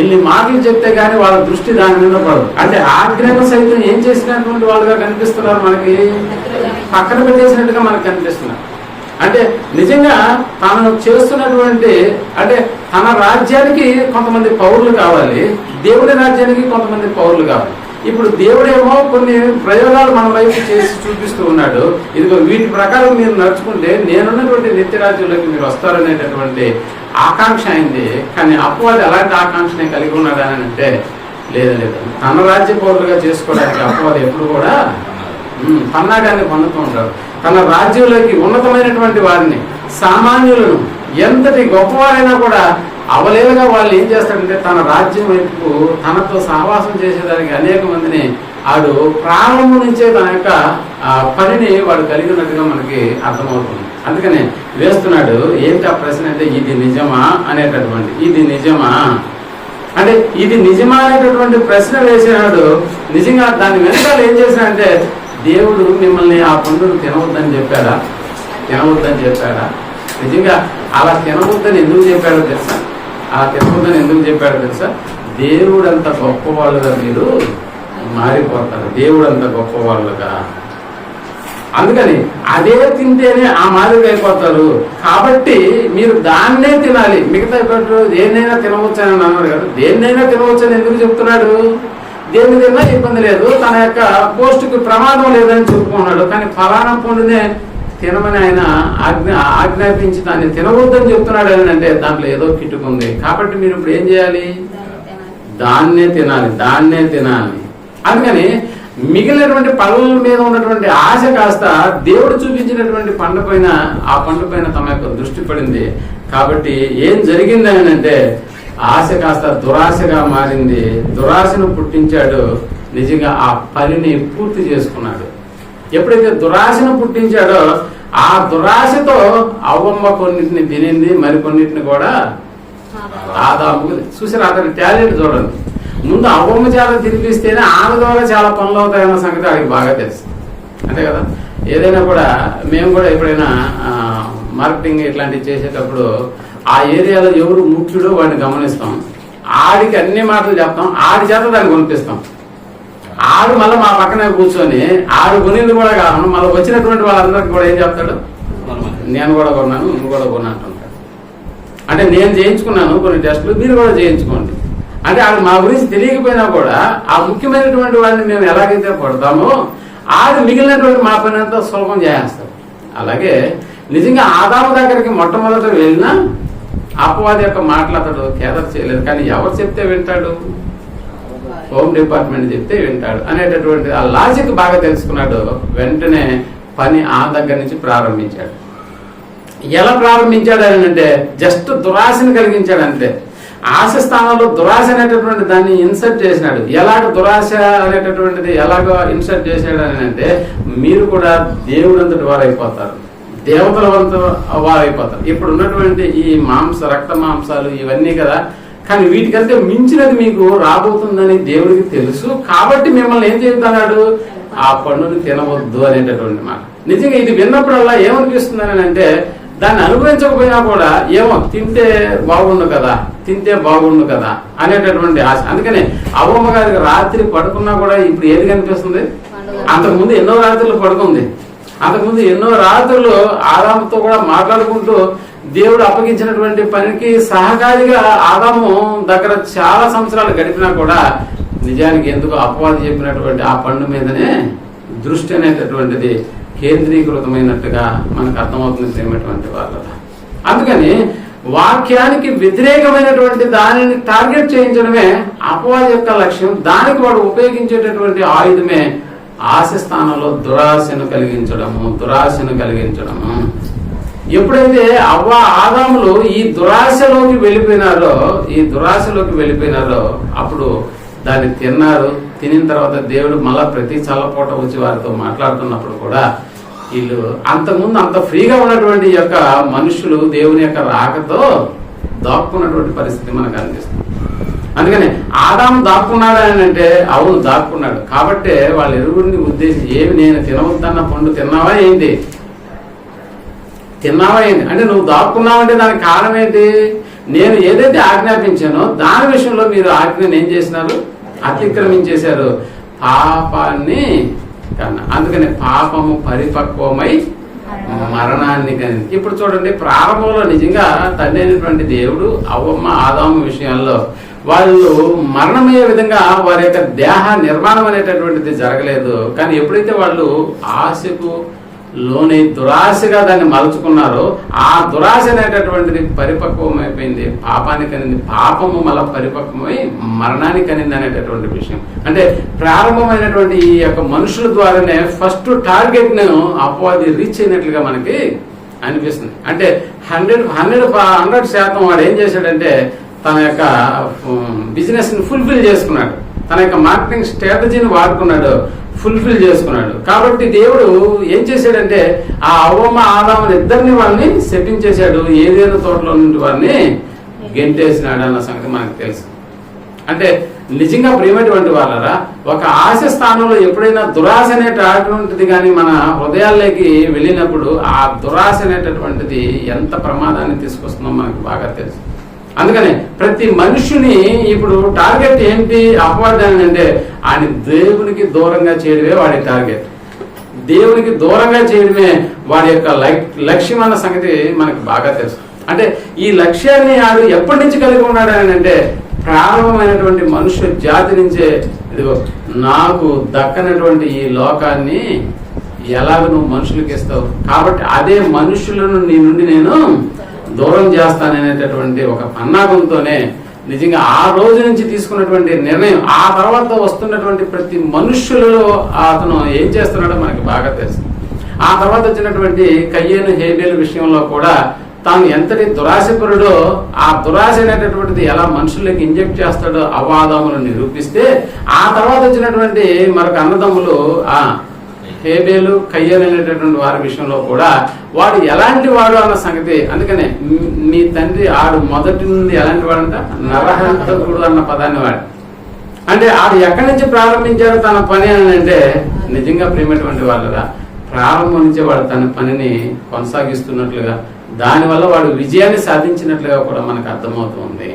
ఎన్ని మాటలు చెప్తే గానీ వాళ్ళ దృష్టి దాని మీద పడదు. అంటే ఆజ్ఞను సైతం ఏం చేసినటువంటి వాళ్ళుగా కనిపిస్తున్నారు, మనకి పక్కన పెట్టేసినట్టుగా మనకు కనిపిస్తున్నారు. అంటే నిజంగా తాను చేస్తున్నటువంటి అంటే తన రాజ్యానికి కొంతమంది పౌరులు కావాలి, దేవుడి రాజ్యానికి కొంతమంది పౌరులు కావాలి. ఇప్పుడు దేవుడేమో కొన్ని ప్రయోగాలు మన వైపు చేసి చూపిస్తూ ఉన్నాడు. ఇదిగో వీటి ప్రకారం మీరు నడుచుకుంటే నేనున్నటువంటి నిత్యరాజ్యంలోకి మీరు వస్తారనేటటువంటి ఆకాంక్ష అయింది. కానీ అపవాది అలాంటి ఆకాంక్షనే కలిగి ఉన్నాడు అని అంటే లేదు. తన రాజ్య పౌరులుగా చేసుకోవడానికి అపవాది ఎప్పుడు కూడా పన్నాగాన్ని పొందుతూ ఉంటాడు. తన రాజ్యంలోకి ఉన్నతమైనటువంటి వారిని, సామాన్యులను, ఎంతటి గొప్పవారైనా కూడా అవలేలుగా వాళ్ళు ఏం చేస్తాడంటే తన రాజ్యం వైపు తనతో సహవాసం చేసేదానికి అనేక మందిని ఆడు ప్రారంభం నుంచే తన యొక్క పనిని వాడు కలిగి ఉన్నట్టుగా మనకి అర్థమవుతుంది. అందుకనే వేస్తున్నాడు. ఏంటి ఆ ప్రశ్న అంటే, ఇది నిజమా అనేటటువంటి, ఇది నిజమా అంటే ఇది నిజమా అనేటటువంటి ప్రశ్న వేసినాడు. నిజంగా దాని వెనకాల ఏం చేసినాడంటే, దేవుడు మిమ్మల్ని ఆ పండును తినవద్దని చెప్పాడా? నిజంగా అలా తినవద్దని ఎందుకు చెప్పాడో తెలుసా? దేవుడు అంత గొప్పవాళ్ళుగా మీరు మారిపోతారు. దేవుడు అంత గొప్పవాళ్ళుగా, అందుకని అదే తింటేనే ఆ మాదిరిగా అయిపోతారు. కాబట్టి మీరు దాన్నే తినాలి. మిగతా దేన్నైనా తినవచ్చని అన్నాడు కదా. దేన్నైనా తినవచ్చని ఎందుకు చెప్తున్నాడు? దేన్ని తిన్నా ఇబ్బంది లేదు, తన యొక్క పోస్టుకి ప్రమాదం లేదని చెప్పుకున్నాడు. కానీ ఫలానా పండునే తినమని ఆయన ఆజ్ఞాపించి దాన్ని తినవద్దని చెప్తున్నాడు అని అంటే దాంట్లో ఏదో కిట్టుకుంది. కాబట్టి మీరు ఇప్పుడు ఏం చేయాలి? దాన్నే తినాలి. అందుకని మిగిలినటువంటి పళ్ళ మీద ఉన్నటువంటి ఆశ కాస్త దేవుడు చూపించినటువంటి పండు పైన, ఆ పండు పైన తమ యొక్క దృష్టి పడింది. కాబట్టి ఏం జరిగింది అని అంటే ఆశ కాస్త దురాశగా మారింది. దురాశను పుట్టించాడు. నిజంగా ఆ పనిని పూర్తి చేసుకున్నాడు. ఎప్పుడైతే దురాశను పుట్టించాడో ఆ దురాశతో అవ్వమ్మ కొన్నిటిని తినింది, మరికొన్నిటిని కూడా ఆదాముకు చూసారు. అతని టాలెంట్ చూడండి. ముందు అవ్వమ్మ చేత తినిపిస్తేనే ఆమె ద్వారా చాలా పనులు అవుతాయన్న సంగతి ఆడికి బాగా తెలుసు. అంతే కదా. ఏదైనా కూడా మేము కూడా ఎప్పుడైనా మార్కెటింగ్ ఇట్లాంటివి చేసేటప్పుడు ఆ ఏరియాలో ఎవరు ముఖ్యుడో వాడిని గమనిస్తాం. ఆడికి అన్ని మాటలు చెప్తాం, ఆడి చేత దాన్ని కొనిపిస్తాం. ఆడు మళ్ళీ మా పక్కనే కూర్చొని ఆడు కొనింది కూడా కాదు, మళ్ళీ వచ్చినటువంటి వాళ్ళందరికీ కూడా ఏం చెప్తాడు? నేను కూడా కొన్నాను, నువ్వు కూడా కొన్నా అంటుంటాడు. అంటే నేను చేయించుకున్నాను కొన్ని టెస్టులు, మీరు కూడా చేయించుకోండి. అంటే ఆడు మా గురించి తెలియకపోయినా కూడా ఆ ముఖ్యమైనటువంటి వాడిని మేము ఎలాగైతే పడతామో ఆడు మిగిలినటువంటి మా పని అంతా సులభం చేస్తాడు. అలాగే నిజంగా ఆదాము దగ్గరికి మొట్టమొదట వెళ్ళినా అపవాది యొక్క మాటలు అతడు కేదర్ చేయలేదు. కానీ ఎవరు చెప్తే వింటాడు? హోమ్ డిపార్ట్మెంట్ చెప్తే వింటాడు అనేటటువంటి ఆ లాజిక్ బాగా తెలుసుకున్నాడు. వెంటనే పని ఆ దగ్గర నుంచి ప్రారంభించాడు. ఎలా ప్రారంభించాడు అని అంటే జస్ట్ దురాశను కలిగించాడు అంతే. ఆశ స్థానంలో దురాశ అనేటటువంటి దాన్ని ఇన్సర్ట్ చేసినాడు. ఎలాగ దురాశ అనేటటువంటిది ఎలాగో ఇన్సర్ట్ చేశాడు అని అంటే మీరు కూడా దేవుడంతటి వారు అయిపోతారు, దేవతల వంతు వారు అయిపోతారు. ఇప్పుడు ఉన్నటువంటి ఈ రక్త మాంసాలు ఇవన్నీ కదా, కానీ వీటికంటే మించినది మీకు రాబోతుందని దేవుడికి తెలుసు. కాబట్టి మిమ్మల్ని ఏం చేస్తున్నాడు, ఆ పండుని తినవద్దు అనేటటువంటి మాట. నిజంగా ఇది విన్నప్పుడల్లా ఏమనిపిస్తుంది అని అంటే దాన్ని అనుభవించకపోయినా కూడా ఏమో తింటే బాగుండు కదా అనేటటువంటి ఆశ. అందుకని అవ్వమ్మ గారికి రాత్రి పడుకున్నా కూడా ఇప్పుడు ఏది కనిపిస్తుంది, అంతకుముందు ఎన్నో రాత్రులు పడుకుంది. అంతకుముందు ఎన్నో రాత్రులు ఆదాముతో కూడా మాట్లాడుకుంటూ దేవుడు అప్పగించినటువంటి పనికి సహకారిగా ఆదాము దగ్గర చాలా సంవత్సరాలు గడిపినా కూడా నిజానికి ఎందుకు అపవాది చెప్పినటువంటి ఆ పండు మీదనే దృష్టి అనేటటువంటిది కేంద్రీకృతమైనట్టుగా మనకు అర్థమవుతుంది ప్రేమటువంటి వాళ్ళ. అందుకని వాక్యానికి వ్యతిరేకమైనటువంటి దానిని టార్గెట్ చేయించడమే అపవాది యొక్క లక్ష్యం. దానికి వాడు ఉపయోగించేటటువంటి ఆయుధమే ఆశ స్థానంలో దురాశను కలిగించడము. ఎప్పుడైతే ఆదాములు ఈ దురాశలోకి వెళ్ళిపోయినారో అప్పుడు దాన్ని తిన్నారు. తినిన తర్వాత దేవుడు మళ్ళా ప్రతి చల్లపూట వచ్చి వారితో మాట్లాడుతున్నప్పుడు కూడా వీళ్ళు అంతకుముందు అంత ఫ్రీగా ఉన్నటువంటి యొక్క మనుషులు దేవుని యొక్క రాకతో దాక్కున్నటువంటి పరిస్థితి మనకు అనిపిస్తుంది. అందుకని ఆదాము దాక్కున్నాడు అని అంటే అవును దాక్కున్నాడు. కాబట్టి వాళ్ళ ఎరుగుడిని ఉద్దేశించి ఏమి నేను తినవద్దన్న పండు తిన్నావా ఏంటి అంటే నువ్వు దాక్కున్నావంటే దానికి కారణం ఏంటి, నేను ఏదైతే ఆజ్ఞాపించానో దాని విషయంలో మీరు ఆజ్ఞను ఏం చేసినారు, అతిక్రమించేశారు పాపాన్ని కన్నా. అందుకని పాపము పరిపక్వమై మరణాన్ని కలిగింది. ఇప్పుడు చూడండి, ప్రారంభంలో నిజంగా తండ్రి అయినటువంటి దేవుడు అవ్వమ్మ ఆదాము విషయాల్లో వాళ్ళు మరణమయ్యే విధంగా వారి యొక్క దేహ నిర్మాణం అనేటటువంటిది జరగలేదు. కానీ ఎప్పుడైతే వాళ్ళు ఆశకు లోని దురాశగా దాన్ని మలుచుకున్నారో ఆ దురాశ అనేటటువంటిది పరిపక్వం అయిపోయింది, పాపానికి అనింది. పాపము మళ్ళా పరిపక్వమై మరణానికి అనింది అనేటటువంటి విషయం. అంటే ప్రారంభమైనటువంటి ఈ యొక్క మనుషుల ద్వారానే ఫస్ట్ టార్గెట్ ను అపవాది రీచ్ అయినట్లుగా మనకి అనిపిస్తుంది. అంటే 100% వాడు ఏం చేశాడంటే తన యొక్క బిజినెస్ ని ఫుల్ఫిల్ చేసుకున్నాడు, తన యొక్క మార్కెటింగ్ స్ట్రాటజీని వాడుకున్నాడు, ఫుల్ఫిల్ చేసుకున్నాడు. కాబట్టి దేవుడు ఏం చేశాడంటే ఆ అవ్వమ్మ ఆదాముని ఇద్దరిని వాళ్ళని శపించేశాడు, ఏదేదో తోటలో నుండి వారిని గెంటేసినాడు అన్న సంగతి మనకు తెలుసు. అంటే నిజంగా ప్రియమైనటువంటి వాళ్ళరా, ఒక ఆశ స్థానంలో ఎప్పుడైనా దురాశ అనేటటువంటిది కానీ మన హృదయాల్లోకి వెళ్ళినప్పుడు ఆ దురాశ అనేటటువంటిది ఎంత ప్రమాదాన్ని తీసుకొస్తుందో మనకు బాగా తెలుసు. అందుకని ప్రతి మనుషుని ఇప్పుడు టార్గెట్ ఏంటి, అపవాదం అంటే ఆయన దేవునికి దూరంగా చేయడమే వాడి టార్గెట్. దేవునికి దూరంగా చేయడమే వాడి యొక్క లక్ష్యం అన్న సంగతి మనకు బాగా తెలుసు. అంటే ఈ లక్ష్యాన్ని ఆడు ఎప్పటి నుంచి కలిగి ఉన్నాడు అని అంటే ప్రారంభమైనటువంటి మనుష్య జాతి నుంచే, ఇదిగో నాకు దక్కనటువంటి ఈ లోకాన్ని ఎలాగ నువ్వు మనుషులకి ఇస్తావు, కాబట్టి అదే మనుషులను నీ నుండి నేను దూరం చేస్తాననేటటువంటి ఒక పన్నాగంతోనే నిజంగా ఆ రోజు నుంచి తీసుకున్నటువంటి నిర్ణయం, ఆ తర్వాత వస్తున్నటువంటి ప్రతి మనుష్యులలో అతను ఏం చేస్తున్నాడో మనకి బాగా తెలుసు. ఆ తర్వాత వచ్చినటువంటి కయ్యేను హేబేలు విషయంలో కూడా తాను ఎంతటి దురాశపరుడో ఆ దురాశ అనేటటువంటిది ఎలా మనుషులకి ఇంజెక్ట్ చేస్తాడో అవాదములు నిరూపిస్తే, ఆ తర్వాత వచ్చినటువంటి మరొక అన్నదమ్ములు హేబేలు కయ్యేలు అనేటటువంటి వారి విషయంలో కూడా వాడు ఎలాంటి వాడు అన్న సంగతి. అందుకనే మీ తండ్రి ఆడు మొదటి నుండి ఎలాంటి వాడంట, నరహంతకుడు అన్న పదాన్ని వాడు. అంటే ఆడు ఎక్కడి నుంచి ప్రారంభించాడు తన పని అని అంటే నిజంగా ప్రేమటువంటి వాళ్ళగా ప్రారంభం నుంచి వాడు తన పనిని కొనసాగిస్తున్నట్లుగా, దానివల్ల వాడు విజయాన్ని సాధించినట్లుగా కూడా మనకు అర్థమవుతుంది.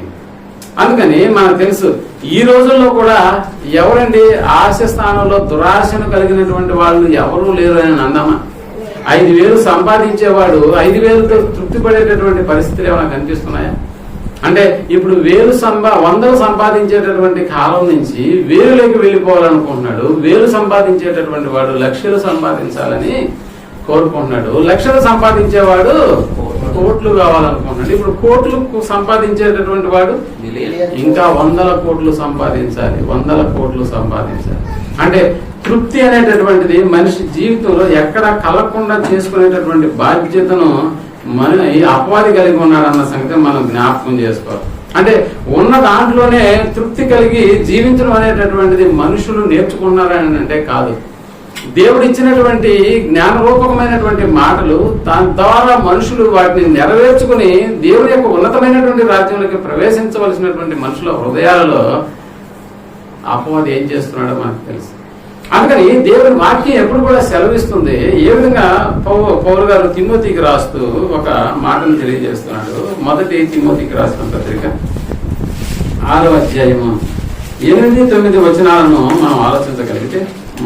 అందుకని మనకు తెలుసు ఈ రోజుల్లో కూడా ఎవరండి ఆశ స్థానంలో దురాశను కలిగినటువంటి వాళ్ళు ఎవరూ లేరు అని అందామా. 5,000 సంపాదించేవాడు 5,000తో తృప్తి పడేటటువంటి పరిస్థితులు ఏమైనా కనిపిస్తున్నాయా? అంటే ఇప్పుడు 100 సంపాదించేటటువంటి కాలం నుంచి 1000లోకి వెళ్ళిపోవాలనుకుంటున్నాడు. 1000 సంపాదించేటటువంటి వాడు లక్షలు సంపాదించాలని కోరుకుంటున్నాడు. లక్షలు సంపాదించేవాడు కోట్లు కావాలనుకుంటున్నాడు. ఇప్పుడు కోట్లు సంపాదించేటటువంటి వాడు ఇంకా 100 కోట్లు సంపాదించాలి, 100 కోట్లు సంపాదించాలి. అంటే తృప్తి అనేటటువంటిది మనిషి జీవితంలో ఎక్కడ కలగకుండా చేసుకునేటటువంటి బాధ్యతను మన ఈ అపవాది కలిగి ఉన్నాడన్న సంగతి మనం జ్ఞాపకం చేసుకోవాలి. అంటే ఉన్న దాంట్లోనే తృప్తి కలిగి జీవించడం అనేటటువంటిది మనుషులు నేర్చుకున్నారని అంటే కాదు. దేవుడు ఇచ్చినటువంటి జ్ఞానరూపకమైనటువంటి మాటలు దాని ద్వారా మనుషులు వాటిని నెరవేర్చుకుని దేవుడి యొక్క ఉన్నతమైనటువంటి రాజ్యంలోకి ప్రవేశించవలసినటువంటి మనుషుల హృదయాలలో అపవాది ఏం చేస్తున్నాడో మనకు తెలుసు. అందుకని దేవుని వాక్యం ఎప్పుడు కూడా సెలవిస్తుంది. ఏ విధంగా పౌలు గారు తిమోతికి రాస్తూ ఒక మాటను తెలియజేస్తున్నాడు. మొదటి తిమోతికి రాసిన పత్రిక 6వ అధ్యాయము 8-9 వచనాలను మనం ఆలోచించగలిగితే,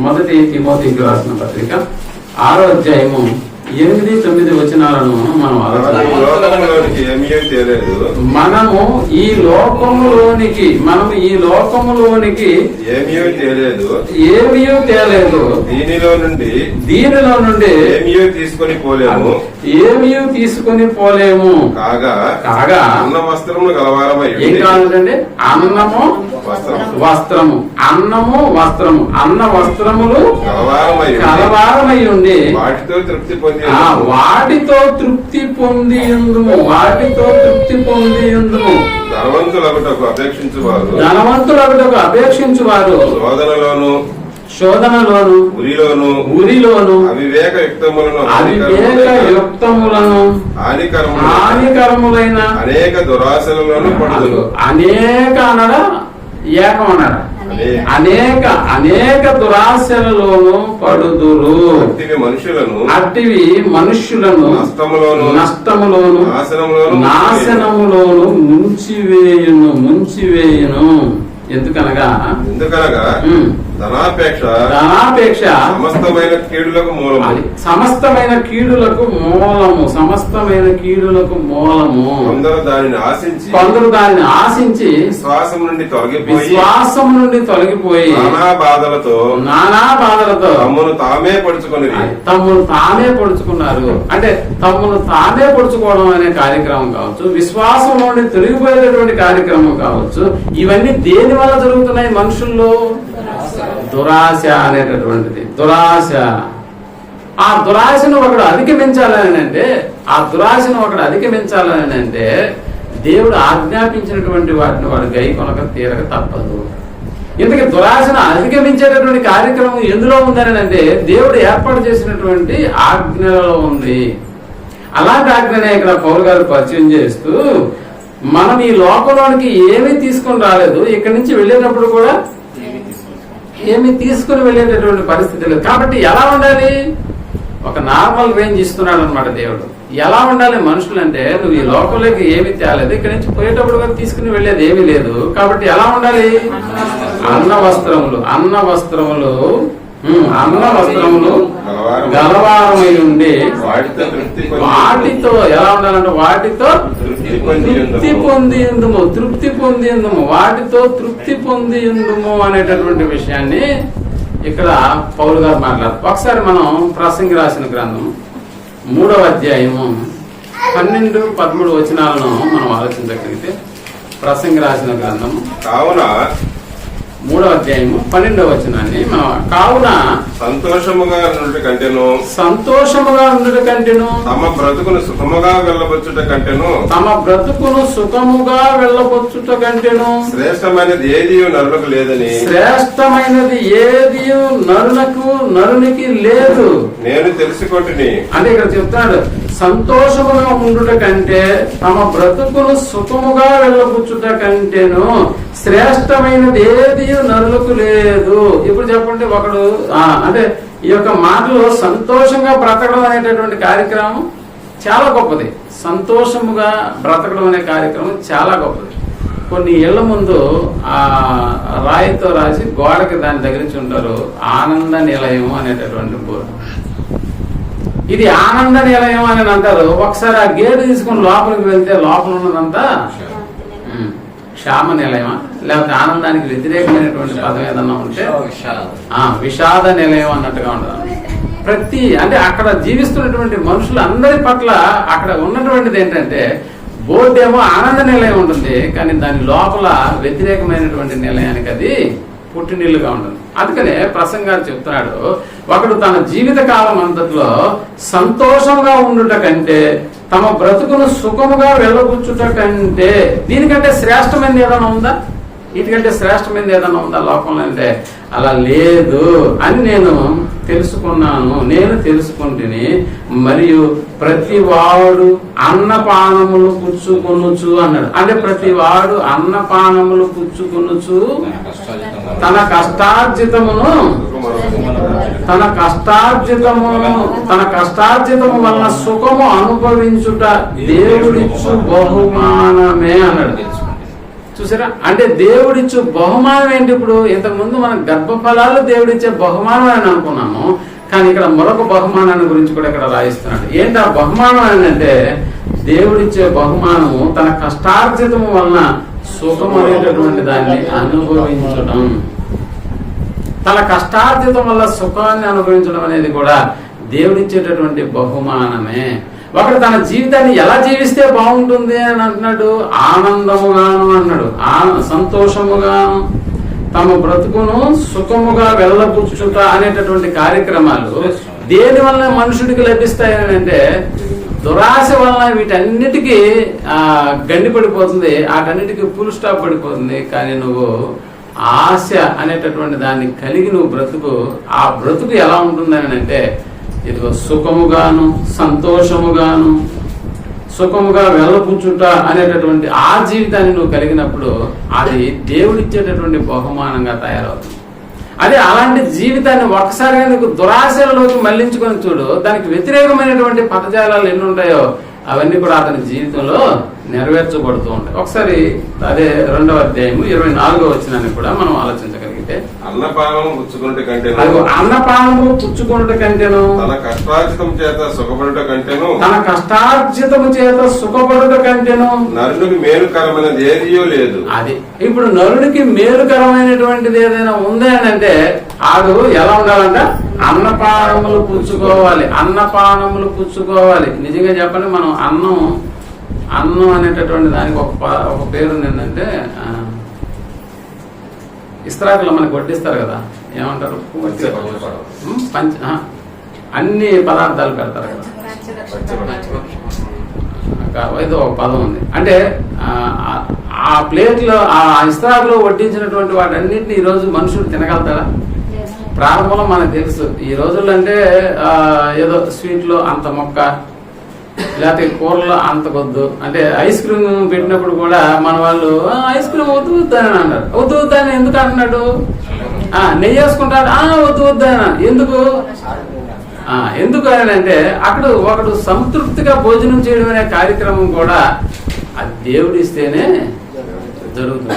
మొదటి తిమోతికి రాసిన పత్రిక 6వ అధ్యాయము 8-9 వచనాలను మనం మనము ఈ లోకములోనికి ఏమీ తేలేదు, దీనిలో నుండి ఏమీ తీసుకొని పోలేము. కాగా అన్న వస్త్రములు గలవారమై ఏం కావాలంటే అన్నము వస్త్రము, అన్నము వస్త్రము, అన్న వస్త్రములు కలవారమై ఉండి వాటితో తృప్తి పొంది వాటితో తృప్తి పొందియుందుము, వాటితో తృప్తి పొందియుందుము. ధనవంతులగుటకు అపేక్షించువారు శోధనలోను ఉరిలోను అవివేక యుక్తములను హానికరములైన అనేక దురాశలలోను పడుదురు. అనేక అనగా ఏకం అన్నాడు. అనేక దురాశలలోను పడుదురు. అట్టివి మనుష్యులను నష్టములోను నాశనములోను ముంచివేయును. ఎందుకనగా ధనాపేక్ష సమస్తమైన కీడులకు మూలము. కొందరు దానిని ఆశించి విశ్వాసం నుండి తొలగిపోయి నానా బాధలతో తమ్మును తామే పొడుచుకున్నారు. అంటే తమ్మును తామే పొడుచుకోవడం అనే కార్యక్రమం కావచ్చు, విశ్వాసం నుండి తొలగిపోయేటటువంటి కార్యక్రమం కావచ్చు. ఇవన్నీ దేని వల్ల జరుగుతున్నాయి మనుషుల్లో? దురాశ అనేటటువంటిది. దురాశ. ఆ దురాశను ఒకడు అధిగమించాలని అంటే దేవుడు ఆజ్ఞాపించినటువంటి వాటిని వాడు గై కొనక తీరక తప్పదు. ఇందుకే దురాశను అధిగమించేటటువంటి కార్యక్రమం ఎందులో ఉందని అంటే దేవుడు ఏర్పాటు చేసినటువంటి ఆజ్ఞలలో ఉంది. అలాంటి ఆజ్ఞనే ఇక్కడ పౌలు గారు పరిచయం చేస్తూ, మనం ఈ లోకంలోనికి ఏమీ తీసుకొని రాలేదు, ఇక్కడి నుంచి వెళ్ళేటప్పుడు కూడా ఏమి తీసుకుని వెళ్ళేటటువంటి పరిస్థితి లేదు. కాబట్టి ఎలా ఉండాలి? ఒక నార్మల్ రేంజ్ ఇస్తున్నాడు అనమాట దేవుడు. ఎలా ఉండాలి మనుషులు అంటే, నువ్వు ఈ లోకంలోకి ఏమి తేలేదు, ఇక్కడి నుంచి పోయేటప్పుడు కూడా తీసుకుని వెళ్ళేది ఏమీ లేదు. కాబట్టి ఎలా ఉండాలి? అన్న వస్త్రములు గలవారమై ఉండి వాటితో ఎలా ఉండాలంటే వాటితో తృప్తి పొందిందుము వాటితో తృప్తి పొందిందుము అనేటటువంటి విషయాన్ని ఇక్కడ పౌలు గారు మాట్లాడారు. ఒకసారి మనం ప్రసంగి రాసిన గ్రంథం 3వ అధ్యాయము 12-13 వచనాలను మనం ఆలోచించగలిగితే, ప్రసంగి రాసిన గ్రంథం కావున 3వ అధ్యాయము 12వ వచనాన్ని కావున సంతోషముగా ఉండుట కంటెను తమ బ్రతుకును సుఖముగా వెళ్ళబొచ్చుట కంటెను శ్రేష్టమైనది ఏది నరునికి లేదు. నేను తెలుసుకుంటుని అంటే ఇక్కడ చెప్తాడు, సంతోషముగా ఉండుట కంటే తమ బ్రతుకును సుఖముగా వెళ్ళబుచ్చుట కంటేను శ్రేష్టమైనది ఏది నరులకు లేదు. ఇప్పుడు చెప్పండి, ఒకడు అంటే ఈ యొక్క మాటలో సంతోషంగా బ్రతకడం అనేటటువంటి కార్యక్రమం చాలా గొప్పది. సంతోషముగా బ్రతకడం అనే కార్యక్రమం చాలా గొప్పది. కొన్ని ఏళ్ల ముందు ఆ రాయితో రాసి గోడకి దాన్ని తగిలించి ఉంటారు, ఆనంద నిలయం అనేటటువంటి బోర్డు. ఇది ఆనంద నిలయం అని అంటారు. ఒకసారి ఆ గేటు తీసుకుని లోపలికి వెళ్తే లోపల ఉన్నదంతా క్షామ నిలయమా, లేకపోతే ఆనందానికి వ్యతిరేకమైనటువంటి పదం ఏదన్నా ఉంటే విషాద నిలయం అన్నట్టుగా ఉండదు. అంటే అక్కడ జీవిస్తున్నటువంటి మనుషులందరి పట్ల అక్కడ ఉన్నటువంటిది ఏంటంటే బోర్డు ఏమో ఆనంద నిలయం ఉంటుంది, కానీ దాని లోపల వ్యతిరేకమైనటువంటి నిలయానికి అది పుట్టినీళ్ళుగా ఉంటుంది. అందుకనే ప్రసంగాలు చెప్తున్నాడు, ఒకడు తన జీవిత కాలం అంతట్లో సంతోషంగా ఉండుట కంటే తమ బ్రతుకును సుఖముగా వెళ్ళబుచ్చుట కంటే, దీనికంటే శ్రేష్టమైనది ఏదైనా ఉందా? వీటికంటే శ్రేష్టమైనది ఏదైనా ఉందా లోకంలో అంటే అలా లేదు అని నేను తెలుసుకుంటుని. మరియు ప్రతివాడు అన్నపానములు పుచ్చుకొనుచు అన్నాడు. అంటే ప్రతివాడు అన్నపానములు పుచ్చుకొనుచు తన కష్టార్జితము వలన సుఖము అనుభవించుట దేవుడిచ్చు బహుమానమే అన్నాడు. చూసారా? అంటే దేవుడిచ్చు బహుమానం ఏంటి? ఇప్పుడు ఇంతకు ముందు మనం గర్భఫలాలు దేవుడిచ్చే బహుమానం అని అనుకున్నాము, కానీ ఇక్కడ మరొక బహుమానాన్ని గురించి కూడా ఇక్కడ రాయిస్తున్నాడు. ఏంటి ఆ బహుమానం అంటే దేవుడిచ్చే బహుమానము తన కష్టార్జితము వలన సుఖం అనేటటువంటి దాన్ని అనుభవించడం. తన కష్టార్జితం వల్ల సుఖాన్ని అనుభవించడం అనేది కూడా దేవుడిచ్చేటటువంటి బహుమానమే. ఒకడు తన జీవితాన్ని ఎలా జీవిస్తే బాగుంటుంది అని అంటున్నాడు? ఆనందముగాను అన్నాడు, సంతోషముగాను, తమ బ్రతుకును సుఖముగా వెళ్ళబుచ్చుట అనేటటువంటి కార్యక్రమాలు దేని వలన మనుషుడికి లభిస్తాయని అంటే దురాశ వలన వీటన్నిటికీ గండి పడిపోతుంది, వాటన్నిటికీ ఫుల్ స్టాప్ పడిపోతుంది. కానీ నువ్వు ఆశ అనేటటువంటి దాన్ని కలిగి నువ్వు ఆ బ్రతుకు ఎలా ఉంటుందని అంటే ఇదిగో సుఖముగాను సంతోషముగాను సుఖముగా వెళ్ళపుచ్చుట అనేటటువంటి ఆ జీవితాన్ని నువ్వు కలిగినప్పుడు అది దేవుడిచ్చేటటువంటి బహుమానంగా తయారవుతుంది. అదే అలాంటి జీవితాన్ని ఒక్కసారిగా నీకు దురాశలలోకి మళ్లించుకొని చూడు, దానికి వ్యతిరేకమైనటువంటి పదజాలాలు ఎన్ని ఉంటాయో అవన్నీ కూడా అతని జీవితంలో నెరవేర్చబడుతూ ఉంటాయి. ఒకసారి అదే 2వ అధ్యాయము 24వ వచనాన్ని కూడా మనం ఆలోచించగలిగితే, అన్నపానము పుచ్చుకొనుట కంటేను తన కష్టార్జితము చేత సుఖపడుట కంటేను నరునికి మేలుకరమైనది ఏదియో లేదు. అది ఇప్పుడు నరునికి మేలుకరమైనటువంటిది ఏదైనా ఉంది అని అంటే ఆడు ఎలా ఉండాలంట? అన్నపానములు పుచ్చుకోవాలి. నిజంగా చెప్పండి, మనం అన్నం అనేటటువంటి దానికి ఒక పేరు ఏంటంటే ఇస్త్రాకులో మనకి వడ్డిస్తారు కదా, ఏమంటారు? అన్ని పదార్థాలు పెడతారు కదా, ఏదో ఒక పదం ఉంది. అంటే ఆ ప్లేట్లో ఆ ఇస్త్రాకులో వడ్డించినటువంటి వాటన్నిటిని ఈ రోజు మనుషులు తినగలుగుతారా? ప్రారంభంలో మనకు తెలుసు. ఈ రోజుల్లో అంటే ఏదో స్వీట్లో అంత మొక్క, లేకపోతే కూరలో అంత కొద్దు. అంటే ఐస్ క్రీమ్ పెట్టినప్పుడు కూడా మన వాళ్ళు ఐస్ క్రీమ్ వద్దని అన్నారు. వద్దని ఎందుకు అంటున్నాడు? నెయ్యి వేసుకుంటాడు, వద్దని. ఎందుకు అని అంటే అక్కడ ఒకడు సంతృప్తిగా భోజనం చేయడం అనే కార్యక్రమం కూడా అది దేవుడిస్తేనే జరుగుతుంది,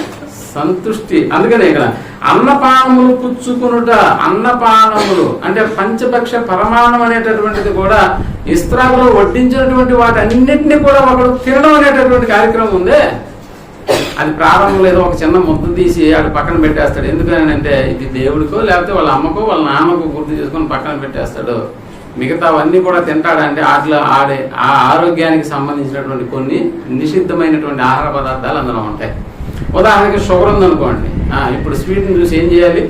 సంతుష్టి. అందుకనే ఇక్కడ అన్నపానములు పుచ్చుకునుట, అన్నపానములు అంటే పంచపక్ష పరమాణం అనేటటువంటిది కూడా ఇస్త్రాకులో వడ్డించినటువంటి వాటన్నిటిని కూడా ఒకడు తినడం అనేటటువంటి కార్యక్రమం ఉందే. అది ప్రారంభంలో ఏదో ఒక చిన్న ముద్ద తీసి ఆడు పక్కన పెట్టేస్తాడు. ఎందుకని అంటే ఇది దేవుడికో లేకపోతే వాళ్ళ అమ్మకో వాళ్ళ నాన్నకో గుర్తు చేసుకొని పక్కన పెట్టేస్తాడు. మిగతావన్నీ కూడా తింటాడంటే ఆడే ఆ ఆరోగ్యానికి సంబంధించినటువంటి కొన్ని నిషిద్ధమైనటువంటి ఆహార పదార్థాలు అందులో ఉంటాయి. ఉదాహరణకి షుగర్ ఉందనుకోండి, ఇప్పుడు స్వీట్ని చూసి ఏం చేయాలి?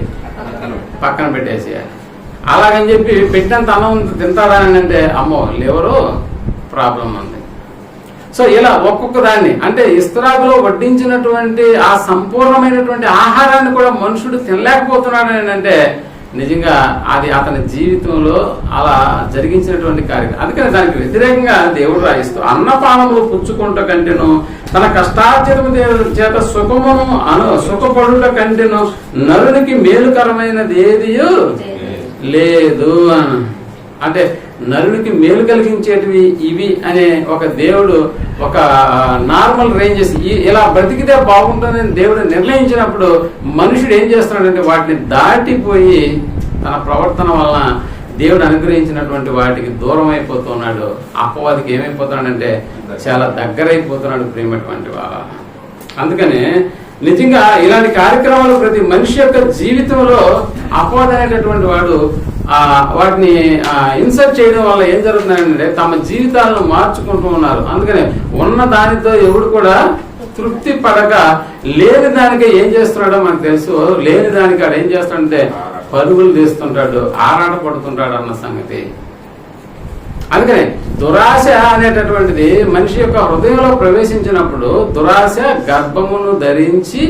పక్కన పెట్టేసేయాలి. అలాగని చెప్పి పెట్టినంత అన్నం తింటాడా అని అంటే అమ్మో లివరు ప్రాబ్లం ఉంది. సో ఇలా ఒక్కొక్క దాన్ని అంటే ఇస్త్రాకులో వడ్డించినటువంటి ఆ సంపూర్ణమైనటువంటి ఆహారాన్ని కూడా మనుషుడు తినలేకపోతున్నాడు అని అంటే నిజంగా అది అతని జీవితంలో అలా జరిగించినటువంటి కార్యక్రమం. అందుకని దానికి వ్యతిరేకంగా దేవుడు రాయిస్తూ అన్నపానములు పుచ్చుకుంట కంటేను తన కష్టార్జితము చేత సుఖపడుట కంటేను నరునికి మేలుకరమైనది ఏదియో లేదు అని. అంటే నరునికి మేలు కలిగించేటివి ఇవి అనే ఒక దేవుడు ఒక నార్మల్ రేంజెస్ ఇలా బ్రతికితే బాగుంటుందని దేవుడు నిర్ణయించినప్పుడు మనుషుడు ఏం చేస్తున్నాడంటే వాటిని దాటిపోయి తన ప్రవర్తన వలన దేవుడు అనుగ్రహించినటువంటి వాటికి దూరం అయిపోతున్నాడు. అపవాదికి ఏమైపోతున్నాడంటే చాలా దగ్గరైపోతున్నాడు ప్రేమటువంటి వాళ్ళ. అందుకని నిజంగా ఇలాంటి కార్యక్రమాలు ప్రతి మనిషి యొక్క జీవితంలో అపవాది అనేటటువంటి వాడు వాటిని ఇన్సర్ట్ చేయడం వల్ల ఏం జరుగుతుందంటే తమ జీవితాలను మార్చుకుంటూ ఉన్నారు. అందుకని ఉన్న దానితో ఎవడు కూడా తృప్తి పడక లేని దానికి ఏం చేస్తున్నాడో మనకు తెలుసు. లేని దానికి ఆడు ఏం చేస్తాడంటే పరుగులు తీస్తుంటాడు, ఆరాట పడుతుంటాడు అన్న సంగతి. అందుకని దురాశ అనేటటువంటిది మనిషి యొక్క హృదయంలో ప్రవేశించినప్పుడు దురాశ గర్భమును ధరించి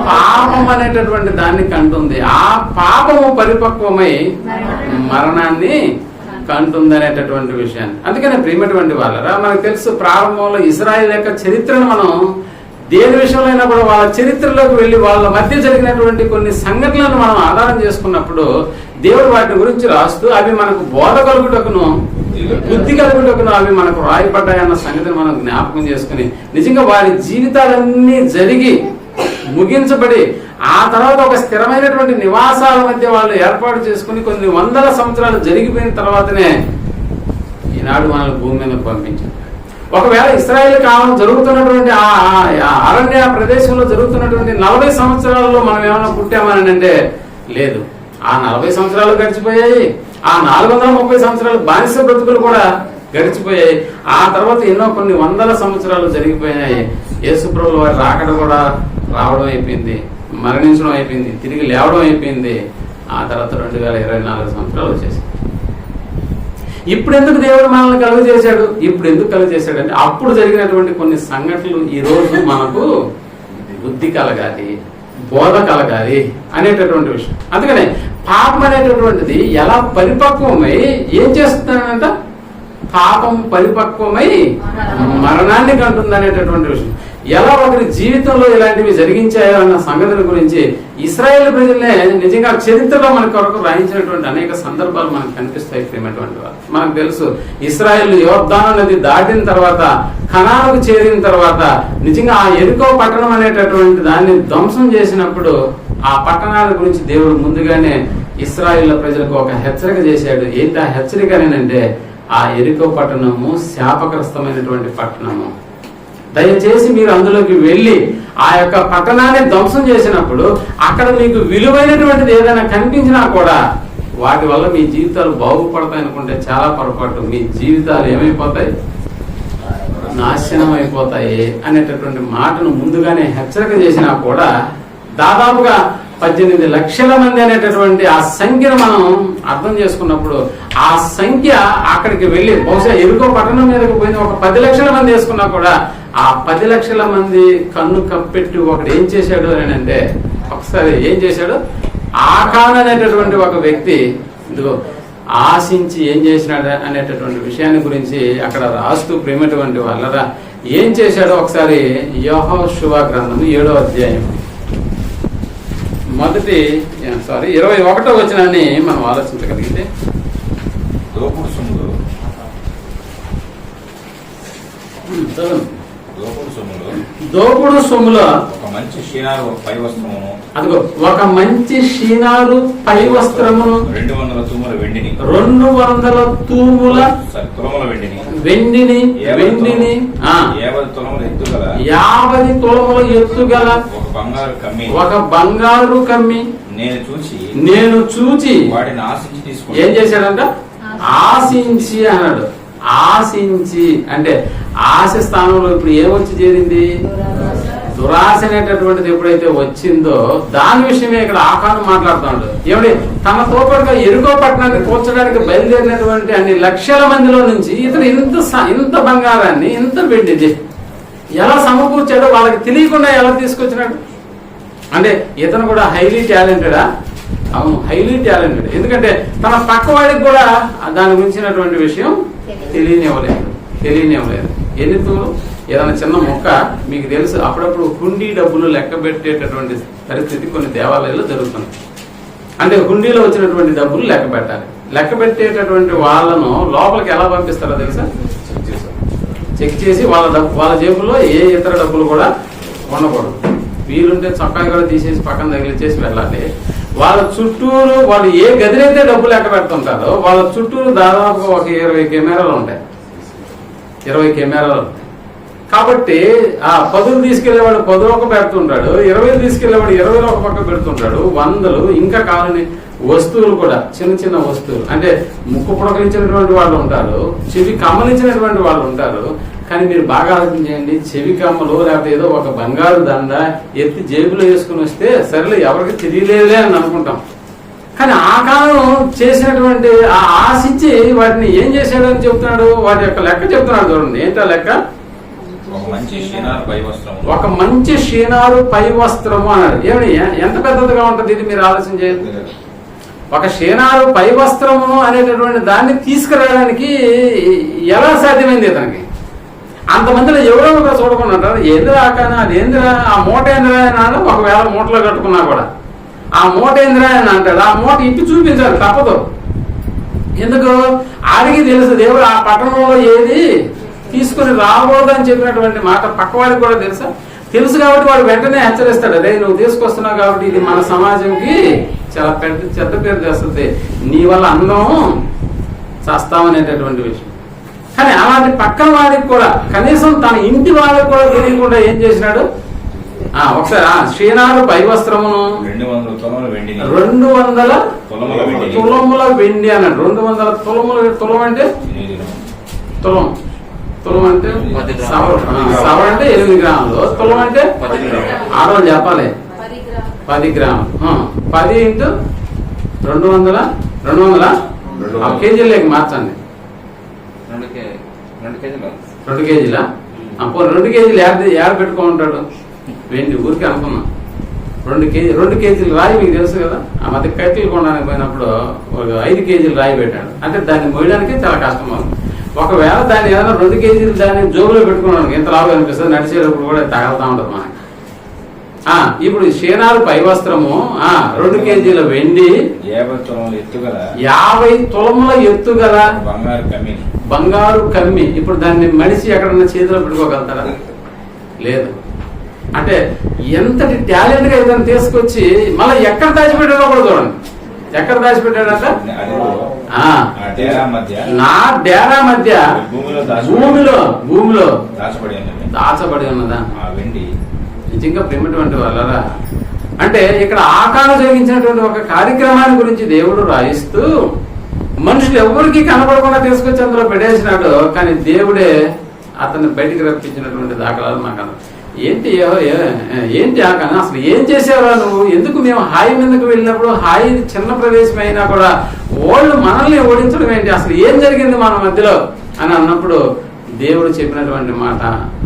పాపం అనేటటువంటి దాన్ని కంటుంది. ఆ పాపము పరిపక్వమై మరణాన్ని కంటుంది అనేటటువంటి విషయాన్ని. అందుకని ప్రియమైనటువంటి వాళ్ళరా, మనకు తెలుసు ప్రారంభంలో ఇశ్రాయేలు యొక్క చరిత్రను మనం దేని విషయంలో అయినా కూడా వాళ్ళ చరిత్రలోకి వెళ్ళి వాళ్ళ మధ్య జరిగినటువంటి కొన్ని సంఘటనలను మనం ఆధారం చేసుకున్నప్పుడు దేవుడు వాటి గురించి రాస్తూ అవి మనకు బోధ కలుగుటకును బుద్ధి కలుగుటకును అవి మనకు రాయపడ్డాయన్న సంగతిని మనం జ్ఞాపకం చేసుకుని నిజంగా వారి జీవితాలన్నీ జరిగి ముగించబడి ఆ తర్వాత ఒక స్థిరమైనటువంటి నివాసాల మధ్య వాళ్ళు ఏర్పాటు చేసుకుని కొన్ని వందల సంవత్సరాలు జరిగిపోయిన తర్వాతనే ఈనాడు మనల్ని భూమి మీద పంపించారు. ఒకవేళ ఇశ్రాయేలు కాలం జరుగుతున్నటువంటి ఆ అరణ్య ప్రదేశంలో జరుగుతున్నటువంటి 40 సంవత్సరాలలో మనం ఏమైనా పుట్టామని అంటే లేదు. ఆ 40 సంవత్సరాలు గడిచిపోయాయి. ఆ 430 సంవత్సరాలు బానిస బ్రతుకులు కూడా గడిచిపోయాయి. ఆ తర్వాత ఎన్నో కొన్ని వందల సంవత్సరాలు జరిగిపోయాయి. యేసుప్రభుల వారి రాకడ కూడా రావడం అయిపోయింది, మరణించడం అయిపోయింది, తిరిగి లేవడం అయిపోయింది. ఆ తర్వాత 2024 సంవత్సరాలు వచ్చేసి ఇప్పుడు ఎందుకు దేవుడు మనల్ని కలుగు చేశాడు? ఇప్పుడు ఎందుకు కలుగు చేశాడు అంటే అప్పుడు జరిగినటువంటి కొన్ని సంఘటనలు ఈ రోజు మనకు బుద్ధి కలగాలి, బోధ కలగాలి అనేటటువంటి విషయం. అందుకనే పాపం అనేటటువంటిది ఎలా పరిపక్వమై ఏం చేస్తుందంట? పాపం పరిపక్వమై మరణాన్ని కంటుంది అనేటటువంటి విషయం. ఎలా ఒకరి జీవితంలో ఇలాంటివి జరిగించాయో అన్న సంగతుల గురించి ఇశ్రాయేలు ప్రజలనే నిజంగా చరిత్రలో మన కొరకు రాయించినటువంటి అనేక సందర్భాలు మనకు కనిపిస్తాయి. ప్రేమటువంటి వాళ్ళు మనకు తెలుసు, ఇశ్రాయేలు యోర్దాను నది దాటిన తర్వాత కనానుకు చేరిన తర్వాత నిజంగా ఆ యెరికో పట్టణం అనేటటువంటి దాన్ని ధ్వంసం చేసినప్పుడు ఆ పట్టణాల గురించి దేవుడు ముందుగానే ఇశ్రాయేలు ప్రజలకు ఒక హెచ్చరిక చేశాడు. ఏంటి ఆ హెచ్చరిక అంటే ఆ యెరికో పట్టణము శాపగ్రస్తమైనటువంటి పట్టణము, దయచేసి మీరు అందులోకి వెళ్ళి ఆ యొక్క పట్టణాన్ని ధ్వంసం చేసినప్పుడు అక్కడ మీకు విలువైనటువంటిది ఏదైనా కనిపించినా కూడా వాటి వల్ల మీ జీవితాలు బాగుపడతాయి అనుకుంటే చాలా పొరపాటు. మీ జీవితాలు ఏమైపోతాయి? నాశనం అయిపోతాయి అనేటటువంటి మాటను ముందుగానే హెచ్చరిక చేసినా కూడా దాదాపుగా 18 లక్షల మంది అనేటటువంటి ఆ సంఖ్యను మనం అర్థం చేసుకున్నప్పుడు ఆ సంఖ్య అక్కడికి వెళ్ళి బహుశా యెరికో పట్టణం మీదకి పోయిన ఒక 10 లక్షల మంది వేసుకున్నా కూడా ఆ 10 లక్షల మంది కన్ను కప్పెట్టి ఒకడు ఏం చేశాడు అని అంటే ఒకసారి ఏం చేశాడు? ఆకాన్ అనేటటువంటి ఒక వ్యక్తి ఇదిగో ఆశించి ఏం చేసినాడు అనేటటువంటి విషయాన్ని గురించి అక్కడ రాస్తూ ప్రేమటువంటి వాళ్ళరా ఏం చేశాడో ఒకసారి యెహోషువ గ్రంథము 7వ అధ్యాయం 21వ వచనాన్ని మనం ఆలోచించగలిగితే, దోపుడు సొమ్ములో ఒక మంచి షీనారు పై వస్త్రమును, అదిగో ఒక మంచి షీనారు పై వస్త్రమును 200 తూముల వెండిని, 200 తూముల వెండిని 50 తులముల ఎత్తుగల 50 తులముల ఎత్తుగల ఒక బంగారు కమ్మి నేను చూచి వాటిని ఆశించి తీసుకుని ఏం చేశాడంట? ఆశించి అన్నాడు. ఆశించి అంటే ఆశ స్థానంలో ఇప్పుడు ఏమొచ్చి చేరింది? దురాశ అనేటటువంటిది ఎప్పుడైతే వచ్చిందో దాని విషయమే ఇక్కడ ఆకాను మాట్లాడుతున్నాడు. ఏమిటి? తనతో పాటుగా యెరికో పట్టణాన్ని కూర్చడానికి బయలుదేరినటువంటి అన్ని లక్షల మందిలో నుంచి ఇతను ఇంత బంగారాన్ని, ఇంత వెండిది ఎలా సమకూర్చాడో వాళ్ళకి తెలియకుండా ఎలా తీసుకొచ్చినాడు అంటే ఇతను కూడా హైలీ టాలెంటెడా? అవును, హైలీ టాలెంటెడ్. ఎందుకంటే తన పక్కవాడికి కూడా దాని గురించినటువంటి విషయం తెలియనివ్వలేదు. ఎన్ని తూములు? ఏదైనా చిన్న మొక్క మీకు తెలుసు, అప్పుడప్పుడు హుండీ డబ్బులు లెక్క పెట్టేటటువంటి పరిస్థితి కొన్ని దేవాలయాల్లో జరుగుతుంది. అంటే హుండీలో వచ్చినటువంటి డబ్బులు లెక్క పెట్టాలి. లెక్క పెట్టేటటువంటి వాళ్ళను లోపలికి ఎలా పంపిస్తారో తెలుసా? చెక్ చేసి వాళ్ళ జేబుల్లో ఏ ఇతర డబ్బులు కూడా ఉండకూడదు. వీలుంటే చొక్కా కూడా తీసేసి పక్కన తగిలించేసి వెళ్ళాలి. వాళ్ళ చుట్టూరు వాళ్ళు ఏ గదినైతే డబ్బులు లెక్క పెడుతుంటారో వాళ్ళ చుట్టూరు దాదాపు ఒక 20 కెమెరాలు ఉంటాయి. 20 కెమెరాలు. కాబట్టి ఆ 10 తీసుకెళ్లేవాడు 10 ఒక పెడుతుంటాడు, 20 తీసుకెళ్లేవాడు 20 ఒక పక్క పెడుతుంటాడు, 100 ఇంకా కావాలని వస్తువులు కూడా చిన్న చిన్న వస్తువులు, అంటే ముక్కు పుడకలించినటువంటి వాళ్ళు ఉంటారు, చెవి కమ్మలించినటువంటి వాళ్ళు ఉంటారు. కానీ మీరు బాగా ఆలోచన చేయండి, చెవి కమ్మలు లేకపోతే ఏదో ఒక బంగారు దండ ఎత్తి జేబులో వేసుకుని వస్తే సరేలే ఎవరికి తెలియలేదే అని అనుకుంటాం. కానీ ఆ కాలం చేసినటువంటి ఆ ఆశించి వాటిని ఏం చేశాడని చెప్తున్నాడు, వాటి యొక్క లెక్క చెప్తున్నాడు. చూడండి ఏంటో లెక్క, ఒక మంచి షీనారు పై వస్త్రము, ఒక మంచి షీనారు పై వస్త్రము అన్నాడు. ఏమని ఎంత పెద్దదిగా ఉంటుంది ఇది, మీరు ఆలోచన చేయండి. ఒక షీనారు పై వస్త్రము అనేటటువంటి దాన్ని తీసుకురావడానికి ఎలా సాధ్యమైంది ఇతనికి? అంతమందిలో ఎవరో ఒక చూడకుండా అంటారు, ఏందిరా కానీ అది ఏందిరా, ఆ మూట ఏందిరా అని అన్నాడు. ఒకవేళ మూటలో కట్టుకున్నా కూడా ఆ మూట ఏందిరా అని అంటాడు. ఆ మూట ఇప్పి చూపించాలి, తప్పదు. ఎందుకు? ఆడికి తెలుసు దేవుడు ఆ పట్టణంలో ఏది తీసుకుని రాకూడదని చెప్పినటువంటి మాట పక్కవాడికి కూడా తెలుసు కాబట్టి వాడు వెంటనే హెచ్చరిస్తాడు, అదే నువ్వు తీసుకొస్తున్నావు కాబట్టి ఇది మన సమాజంకి చాలా చెడ్డ పేరు చేస్తుంది, నీ వల్ల అందం చేస్తామనేటటువంటి విషయం. కానీ అలాంటి పక్కన వాడికి కూడా కనీసం తన ఇంటి వాళ్ళకి కూడా తెలియకుండా ఏం చేసినాడు, ఒకసారి శ్రీనారు పై వస్త్రమును 200 తులముల వెండిని 200 తులముల వెండి అన్నాడు. 200 తులం అంటే తులం అంటే సవ అంటే 8 గ్రాములు, తులం అంటే 6 చెప్పాలి 10 గ్రాములు. 10 ఇంటూ 200 కేజీలు లేక మార్చండి. 2 కేజీలా? 2 కేజీలు ఏడ పెట్టుకుంటాడు వెండి, ఊరికి అనుకున్నాం. 2 కేజీలు రాయి మీకు తెలుసు కదా, ఆ మధ్య కైకిలు కొనడానికి పోయినప్పుడు ఒక 5 కేజీలు రాయి పెట్టాడు. అంటే దాన్ని మోయడానికి చాలా కష్టం అవుతుంది. ఒకవేళ దాన్ని ఏదైనా 2 కేజీలు దాన్ని జోబులో పెట్టుకున్నాను ఎంత లాభం అనిపిస్తుంది, నడిచేటప్పుడు కూడా తగలుతా ఉంటుంది మనకి. ఇప్పుడు షీనారు పై వస్త్రము 2 కేజీల వెండి, 50 తులముల ఎత్తుగల బంగారు కమ్మి. ఇప్పుడు దాన్ని మడిసి ఎక్కడన్నా చేతిలో పెట్టుకోగలుగుతారా? లేదు. అంటే ఎంతటి టాలెంట్ గా ఇతను తీసుకొచ్చి మళ్ళీ ఎక్కడ దాచిపెట్టాడో కూడా చూడండి. ఎక్కడ దాచిపెట్టాడంట? నా డేరా మధ్య భూమిలో దాచబడి ఉన్నదా వెండి. నిజంగా ప్రేమటువంటి వాళ్ళరా, అంటే ఇక్కడ ఆకారం జరిగించినటువంటి ఒక కార్యక్రమాన్ని గురించి దేవుడు రాయిస్తూ మనుషులు ఎవరికి కనపడకుండా తీసుకొచ్చి అందులో పెట్టేసినాడు. కానీ దేవుడే అతన్ని బయటికి రప్పించినటువంటి దాఖలాలు మాకు ఏంటి ఆకారం అసలు ఏం చేసావా నువ్వు? ఎందుకు మేము హాయి మీదకు వెళ్ళినప్పుడు హాయి చిన్న ప్రదేశం అయినా కూడా వాళ్ళు మనల్ని ఓడించడం ఏంటి, అసలు ఏం జరిగింది మన మధ్యలో అని అన్నప్పుడు దేవుడు చెప్పినటువంటి మాట,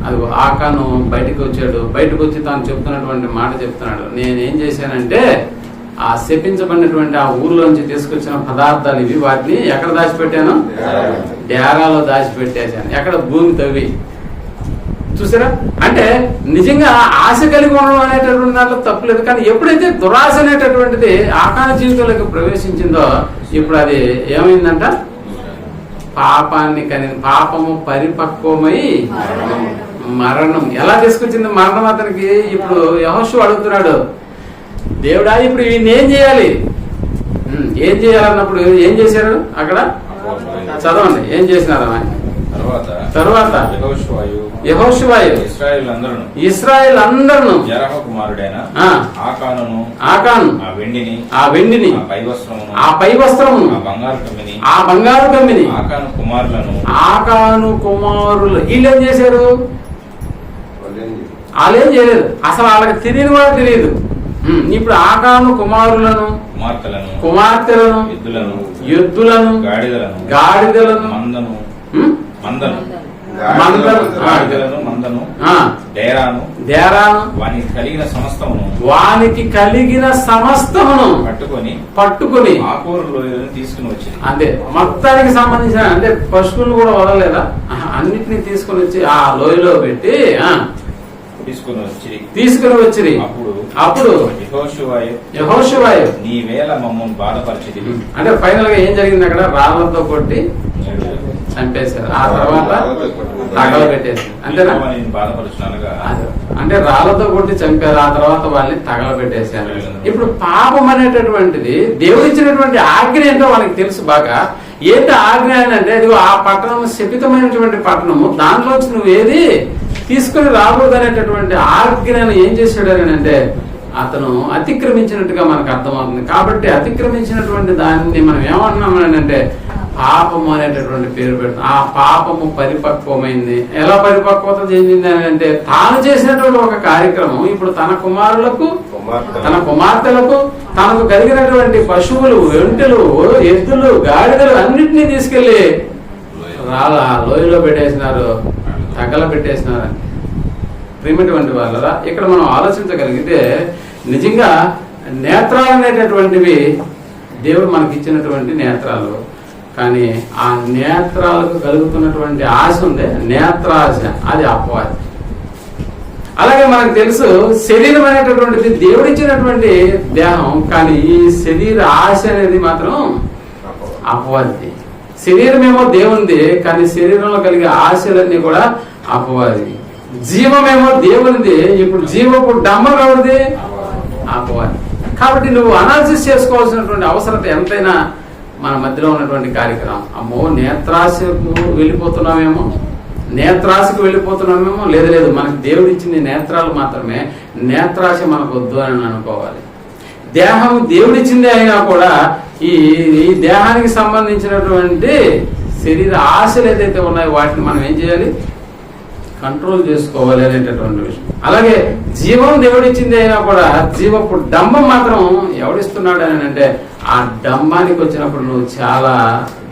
అది ఆకాను బయటకు వచ్చాడు. బయటకు వచ్చి తాను చెప్తున్నటువంటి మాట చెప్తున్నాడు, నేనేం చేశానంటే ఆ శపించబడినటువంటి ఆ ఊర్లోంచి తీసుకొచ్చిన పదార్థాలు ఇవి, వాటిని ఎక్కడ దాచిపెట్టాను? డేరాలో దాచిపెట్టేశాను. ఎక్కడ? భూమి తవ్వి. చూసారా? అంటే నిజంగా ఆశ కలిగి ఉండడం అనేటటువంటి దాంట్లో తప్పులేదు. కానీ ఎప్పుడైతే దురాశ అనేటటువంటిది ఆకాన జీవితంలోకి ప్రవేశించిందో ఇప్పుడు అది ఏమైందంట? పాపము పరిపక్వమై మరణం. ఎలా తీసుకొచ్చింది మరణం అతనికి? ఇప్పుడు యెహోషువ అడుగుతున్నాడు, దేవుడా ఇప్పుడు ఈయన ఏం చేయాలి? ఏం చేయాలన్నప్పుడు ఏం చేశారు అక్కడ? చదవండి ఏం చేసినారు ఆయన. తర్వాత యెహోషువ ఇశ్రాయేల్ అందరూ ఆకాను ఆ వెండిని ఆ పై వస్త్రమును ఆ బంగారు కమ్మిని ఆకాను కుమారులు వీళ్ళేం చేశారు? వాళ్ళేం చేయలేదు. అసలు వాళ్ళకి తెలియని కూడా తెలియదు. ఇప్పుడు ఆకాను కుమారులను కుమార్తెలను ఎద్దులను గాడిదలను డేరాను వానికి కలిగిన సమస్తమును పట్టుకొని అంటే మొత్తానికి సంబంధించిన అంటే పశువులు కూడా వదలలేదా, అన్నిటినీ తీసుకుని వచ్చి ఆ లోయలో పెట్టి తీసుకుని వచ్చి అప్పుడు యెహోషువ నీ వేళ మమ్మల్ని బాధపరిచింది అంటే ఫైనల్ గా ఏం జరిగింది? అక్కడ రాళ్లతో కొట్టి చంపేశారు. ఆ తర్వాత తగలబెట్టేశారు. అంతేనా? అంటే రాళ్లతో కొట్టి చంపారు. ఆ తర్వాత వాళ్ళని తగలబెట్టేశారు. ఇప్పుడు పాపం అనేటటువంటిది దేవుడిచ్చినటువంటి ఆజ్ఞ ఏంటో వాళ్ళకి తెలుసు బాగా. ఏంటి ఆజ్ఞ అంటే ఇదిగో ఆ పట్టణం శపితమైనటువంటి పట్టణము, దాంట్లోంచి నువ్వు ఏది తీసుకుని రాకూడదు అనేటటువంటి ఆజ్ఞను ఏం చేశాడు అని అంటే అతను అతిక్రమించినట్టుగా మనకు అర్థమవుతుంది. కాబట్టి అతిక్రమించినటువంటి దాన్ని మనం ఏమంటున్నాం అంటే పాపము అనేటటువంటి పేరు పెడతాం. ఆ పాపము పరిపక్వమైంది. ఎలా పరిపక్వత చెందింది అని అంటే తాను చేసినటువంటి ఒక కార్యక్రమం ఇప్పుడు తన కుమారులకు, తన కుమార్తెలకు, తనకు కలిగినటువంటి పశువులు, ఒంటెలు, ఎద్దులు, గాడిదలు అన్నిటినీ తీసుకెళ్లి లోయలో పెట్టేసినారు, తగ్గల పెట్టేసినారు. ప్రియమైనటువంటి వాళ్ళరా, ఇక్కడ మనం ఆలోచించగలిగితే నిజంగా నేత్రాలు అనేటటువంటివి దేవుడు మనకి ఇచ్చినటువంటి నేత్రాలు. కానీ ఆ నేత్రాలకు కలుగుతున్నటువంటి ఆశ ఉంది, నేత్రాశ, అది అపవాది. అలాగే మనకు తెలుసు శరీరం అనేటటువంటిది దేవుడిచ్చినటువంటి దేహం, కానీ ఈ శరీర ఆశ అనేది మాత్రం అపవాది. శరీరం ఏమో దేవునిది, కానీ శరీరంలో కలిగే ఆశలన్నీ కూడా అపవాది. జీవమేమో దేవునిది, ఇప్పుడు జీవపు డంబం ఎవరిది? అపవాది. కాబట్టి నువ్వు అనాలిసిస్ చేసుకోవాల్సినటువంటి అవసరత ఎంతైనా మన మధ్యలో ఉన్నటువంటి కార్యక్రమం. అమ్మో నేత్రాశకు వెళ్ళిపోతున్నామేమో, నేత్రాశకు వెళ్ళిపోతున్నామేమో. లేదు, మనకు దేవుడు ఇచ్చింది నేత్రాలు మాత్రమే. నేత్రాశ మనకు వద్దు అని అనుకోవాలి. దేహం దేవుడిచ్చింది అయినా కూడా ఈ దేహానికి సంబంధించినటువంటి శరీర ఆశలు ఏదైతే ఉన్నాయో వాటిని మనం ఏం చేయాలి? కంట్రోల్ చేసుకోవాలి అనేటటువంటి విషయం. అలాగే జీవం దేవుడిచ్చింది అయినా కూడా జీవపు డంబం మాత్రం ఎవడిస్తున్నాడు అని అంటే ఆ డంబానికి వచ్చినప్పుడు నువ్వు చాలా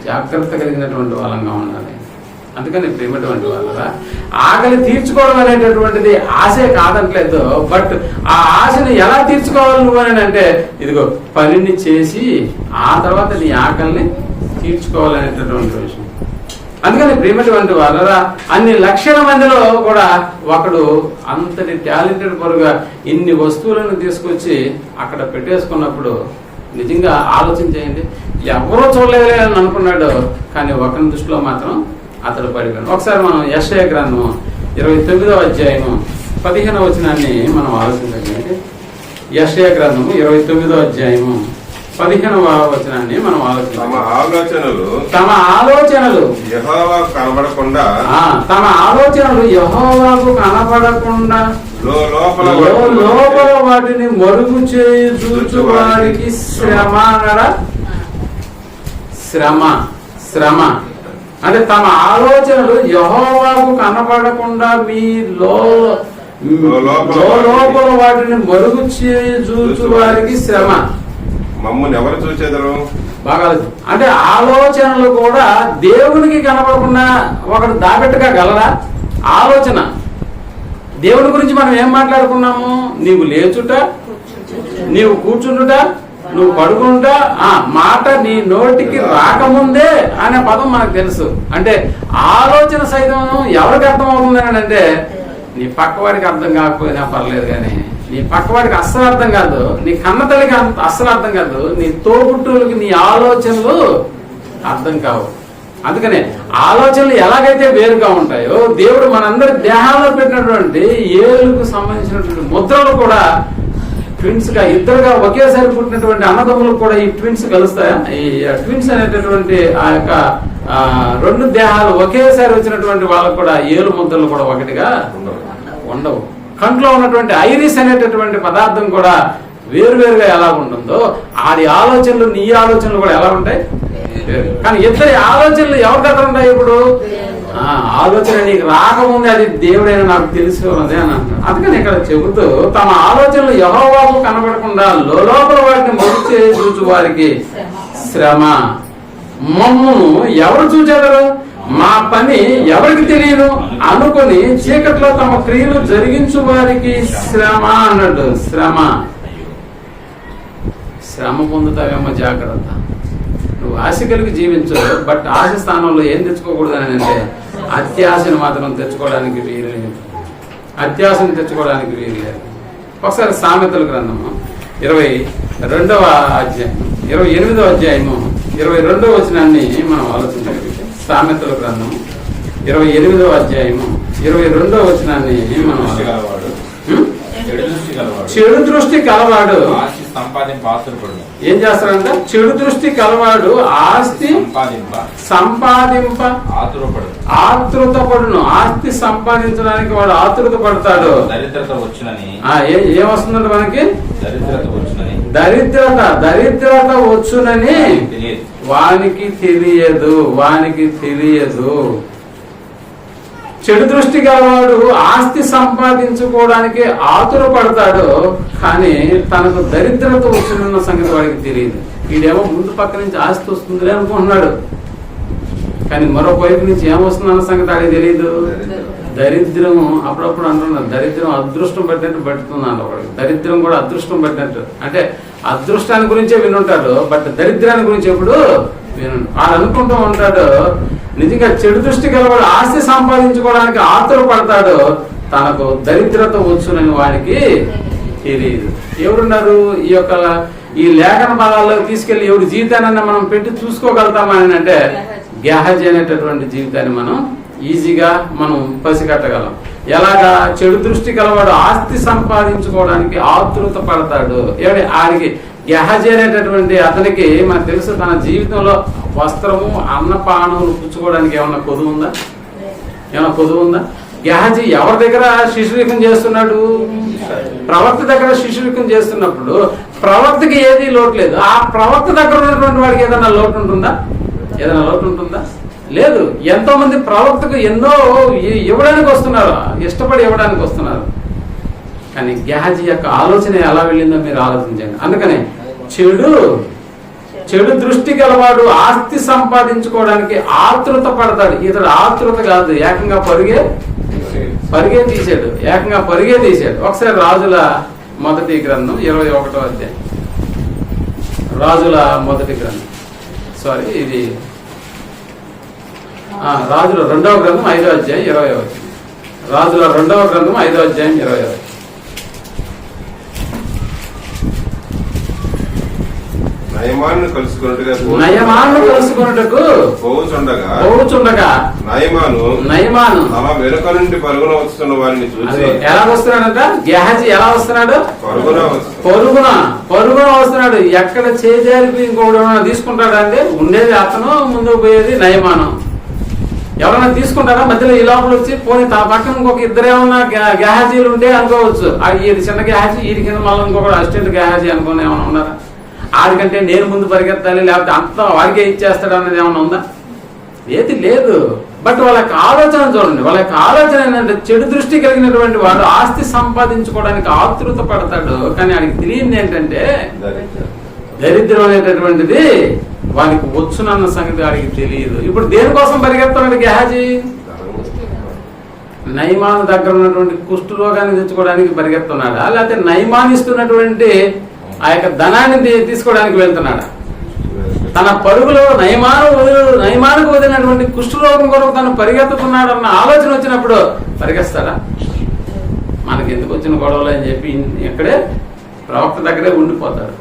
జాగ్రత్త కలిగినటువంటి వాళ్ళంగా ఉండాలి. అందుకని ప్రేమటువంటి వాళ్ళ ఆకలి తీర్చుకోవడం అనేటటువంటిది ఆశే కాదంటలేదు. బట్ ఆ ఆశని ఎలా తీర్చుకోవాలి నువ్వు అని అంటే ఇదిగో పనిని చేసి ఆ తర్వాత నీ ఆకలిని తీర్చుకోవాలనేటటువంటి విషయం. అందుకని ప్రేమటువంటి వాళ్ళ అన్ని లక్షల మందిలో కూడా ఒకడు అంతటి టాలెంటెడ్ పరుగా ఇన్ని వస్తువులను తీసుకొచ్చి అక్కడ పెట్టేసుకున్నప్పుడు నిజంగా ఆలోచించేయండి. ఎవరో చూడలేదులే అని అనుకున్నాడు, కానీ ఒకరి దృష్టిలో మాత్రం అతడు పడిపోయాడు. ఒకసారి మనం యెషయా గ్రంథం 29వ అధ్యాయము 15వ వచనాన్ని మనం ఆలోచించగలిగితే, యెషయా గ్రంథము 29వ అధ్యాయము 15వ వచనాన్ని మనం ఆలోచించాలి. తమ ఆలోచనలు యెహోవాకు కనబడకుండా, తమ ఆలోచనలు యెహోవాకు కనబడకుండా లోపల వాటిని మరుగు చేయి చూచు వారికి శ్రమ అంటే తమ ఆలోచనలు యెహోవాకు కనబడకుండా మీ లోపల వాటిని మరుగు చేయి చూచు వారికి శ్రమ. మమ్మల్ని ఎవరు చూసేదరు? బాగా అంటే ఆలోచనలు కూడా దేవునికి కనబడకుండా ఒకడు దాపెట్టుగా గలరా? ఆలోచన దేవుని గురించి మనం ఏం మాట్లాడుకున్నాము? నీవు లేచుట, నీవు కూర్చుంటుట, నువ్వు పడుకుంటా, మాట నీ నోటికి రాకముందే అనే పదం మనకు తెలుసు. అంటే ఆలోచన సైతం ఎవరికి అర్థం అవుతుంది అని అంటే నీ పక్కవాడికి అర్థం కాకపోయినా పర్లేదు, కానీ నీ పక్కవాడికి అస్సలు అర్థం కాదు, నీ కన్న తల్లికి అస్సలు అర్థం కాదు, నీ తోబుట్టువులకి నీ ఆలోచనలు అర్థం కావు. అందుకనే ఆలోచనలు ఎలాగైతే వేరుగా ఉంటాయో దేవుడు మనందరి దేహాల్లో పెట్టినటువంటి ఏళ్ళకు సంబంధించినటువంటి ముద్రలు కూడా ట్విన్స్ గా, ఇద్దరుగా ఒకేసారి పుట్టినటువంటి అన్నదమ్ములకు కూడా ఈ ట్విన్స్ కలుస్తాయా? ఈ ట్విన్స్ అనేటటువంటి ఆ యొక్క రెండు దేహాలు ఒకేసారి వచ్చినటువంటి వాళ్ళకు కూడా ఏలు ముద్రలు కూడా ఒకటిగా ఉండవు. కంట్లో ఉన్నటువంటి ఐరిస్ అనేటటువంటి పదార్థం కూడా వేరువేరుగా ఎలా ఉంటుందో ఆడి ఆలోచనలు నీ ఆలోచనలు కూడా ఎలా ఉంటాయి? కానీ ఇద్దరి ఆలోచనలు ఎవరి దగ్గర ఉంటాయి? ఇప్పుడు ఆలోచన నీకు రాకముందే అది దేవుడైనా నాకు తెలిసి ఉన్నది అని అంటున్నాడు. అందుకని ఇక్కడ చెబుతూ తమ ఆలోచనలు యెహోవాకు కనబడకుండా లోపల వాటిని మరుగు చేయి చూచు వారికి శ్రమ. మమ్మును ఎవరు చూచెదరు? మా పని ఎవరికి తెలియదు అనుకుని చీకట్లో తమ క్రియలు జరిగించు వారికి శ్రమ అన్నాడు. శ్రమ పొందుతావేమో జాగ్రత్త. నువ్వు ఆశ కలిగి జీవించు, బట్ ఆశ స్థానంలో ఏం తెచ్చుకోకూడదని అంటే అత్యాశను మాత్రం తెచ్చుకోవడానికి వీలు, అత్యాశను తెచ్చుకోవడానికి వీలు లేదు. ఒకసారి సామెతల గ్రంథము 22వ అధ్యాయం 28వ అధ్యాయము 22వ వచనాన్ని మనం ఆలోచించగలిగితే, సామెతల గ్రంథము 28వ అధ్యాయము 22వ వచనాన్ని మనం చెడు దృష్టి కలవాడు చెడు దృష్టి కలవాడు సంపాదింప ఆతురపడును. ఏం చేస్తాడంట? చెడు దృష్టి కలవాడు ఆస్తి సంపాదింప ఆతృతపడును. ఆస్తి సంపాదించడానికి వాడు ఆతృత పడతాడు. దరిద్రత వచ్చునని ఏమొస్తుందంటే మనకి? దరిద్రత వచ్చునని దరిద్రత వచ్చునని వానికి తెలియదు. చెడు దృష్టి గలవాడు ఆస్తి సంపాదించుకోవడానికి ఆతుర పడతాడు, కానీ తనకు దరిద్రత వచ్చిన సంగతి వాడికి తెలియదు. వీడేమో ముందు పక్క నుంచి ఆస్తి వస్తుందిలే అనుకుంటున్నాడు, కానీ మరొక వైపు నుంచి ఏమొస్తుందన్న సంగతి వాడికి తెలియదు. దరిద్రం అప్పుడప్పుడు అంటున్నారు, దరిద్రం అదృష్టం పట్టినట్టు పట్టుతున్నాను. వాడికి దరిద్రం కూడా అదృష్టం పట్టినట్టు. అంటే అదృష్టాన్ని గురించే వినుంటాడు, బట్ దరిద్రాన్ని గురించి ఎప్పుడు వాడు అనుకుంటూ ఉంటాడు. నిజంగా చెడు దృష్టి గలవాడు ఆస్తి సంపాదించుకోవడానికి ఆతుర పడతాడు, తనకు దరిద్రత వచ్చునని వాడికి తెలియదు. ఎవరున్నారు ఈ లేఖన పదాల్లో తీసుకెళ్లి ఎవరి జీవితాన్ని మనం పెట్టి చూసుకోగలుగుతామని అంటే గేహజీ అనేటటువంటి జీవితాన్ని మనం ఈజీగా మనం పసిగట్టగలం. ఎలాగా? చెడు దృష్టి గలవాడు ఆస్తి సంపాదించుకోవడానికి ఆతృత పడతాడు. ఆడికి గేహజీ అనేటటువంటి అతనికి మనకు తెలుసు, తన జీవితంలో వస్త్రము అన్నపానములు పుచ్చుకోవడానికి ఏమన్నా కొదువు ఉందా? గేహజీ ఎవరి దగ్గర శిష్యరికం చేస్తున్నాడు? ప్రవక్త దగ్గర శిష్యరికం చేస్తున్నప్పుడు ప్రవక్తకి ఏది లోటు లేదు. ఆ ప్రవక్త దగ్గర ఉన్నటువంటి వాడికి ఏదైనా లోటు ఉంటుందా? లేదు. ఎంతో మంది ప్రవక్తకు ఎన్నో ఇవ్వడానికి వస్తున్నారు, ఇష్టపడి ఇవ్వడానికి వస్తున్నారు. కానీ గేహజీ యొక్క ఆలోచన ఎలా వెళ్ళిందో మీరు ఆలోచించండి. అందుకనే చెడు దృష్టి గలవాడు ఆస్తి సంపాదించుకోవడానికి ఆతృత పడతాడు. ఇతడు ఆతృత కాదు, ఏకంగా పరిగే తీసాడు. ఒకసారి రాజుల మొదటి గ్రంథం 21వ అధ్యాయం. రాజుల మొదటి గ్రంథం ఇది రాజుల 2వ గ్రంథం 5వ అధ్యాయం 20వ. రాజుల 2వ గ్రంథం 5వ అధ్యాయం 20వ. నయమాను కలుసుకొనుటకు పోవుచుండగా నయమాను తమ వెనుక నుండి పరుగున వస్తున్న వారిని చూసి ఎలా వస్తున్నాడట? గేహజీ ఎలా వస్తున్నాడు? పరుగున వస్తున్నాడు. ఎక్కడ చేజారిపి ఇంకొకటి తీసుకుంటాడా అంటే ఉండేది అతను, ముందుకు పోయేది నయమాను. ఎవరైనా తీసుకుంటారా? మధ్యలో ఈ లోపల వచ్చి పోనీ తన పక్కన ఇంకొక ఇద్దరేమన్నా గేహజీలు ఉంటే అనుకోవచ్చు. ఇది చిన్న గేహజీ, వీడి కింద మళ్ళీ ఇంకొకటి అసిస్టెంట్ గేహజీ అనుకుని ఏమైనా ఉన్నారా? ఆడికంటే నేను ముందు పరిగెత్తాలి, లేకపోతే అంతా వాడికే ఇచ్చేస్తాడు అన్నది ఏమన్నా ఉందా? ఏది లేదు. బట్ వాళ్ళ యొక్క ఆలోచన చూడండి. వాళ్ళ యొక్క ఆలోచన ఏంటంటే చెడు దృష్టి కలిగినటువంటి వాడు ఆస్తి సంపాదించుకోవడానికి ఆతృత పడతాడు, కానీ వాడికి తెలియంది ఏంటంటే దరిద్రం అనేటటువంటిది వాడికి వచ్చునన్న సంగతి వాడికి తెలియదు. ఇప్పుడు దేనికోసం పరిగెత్తాడు గేహజీ? నయమాను దగ్గర ఉన్నటువంటి కుష్టు రోగాన్ని తెచ్చుకోవడానికి పరిగెత్తున్నాడా, లేకపోతే నయమానిస్తున్నటువంటి ఆ యొక్క ధనాన్ని తీసుకోవడానికి వెళ్తున్నాడా? తన పరుగులో నయమానికి వదిలినటువంటి కుష్ఠరోగం కొరకు తను పరిగెత్తుతున్నాడు అన్న ఆలోచన వచ్చినప్పుడు పరిగెత్తాడా? మనకి ఎందుకు వచ్చిన గొడవలు అని చెప్పి ఇక్కడే ప్రవక్త దగ్గరే ఉండిపోతాడు.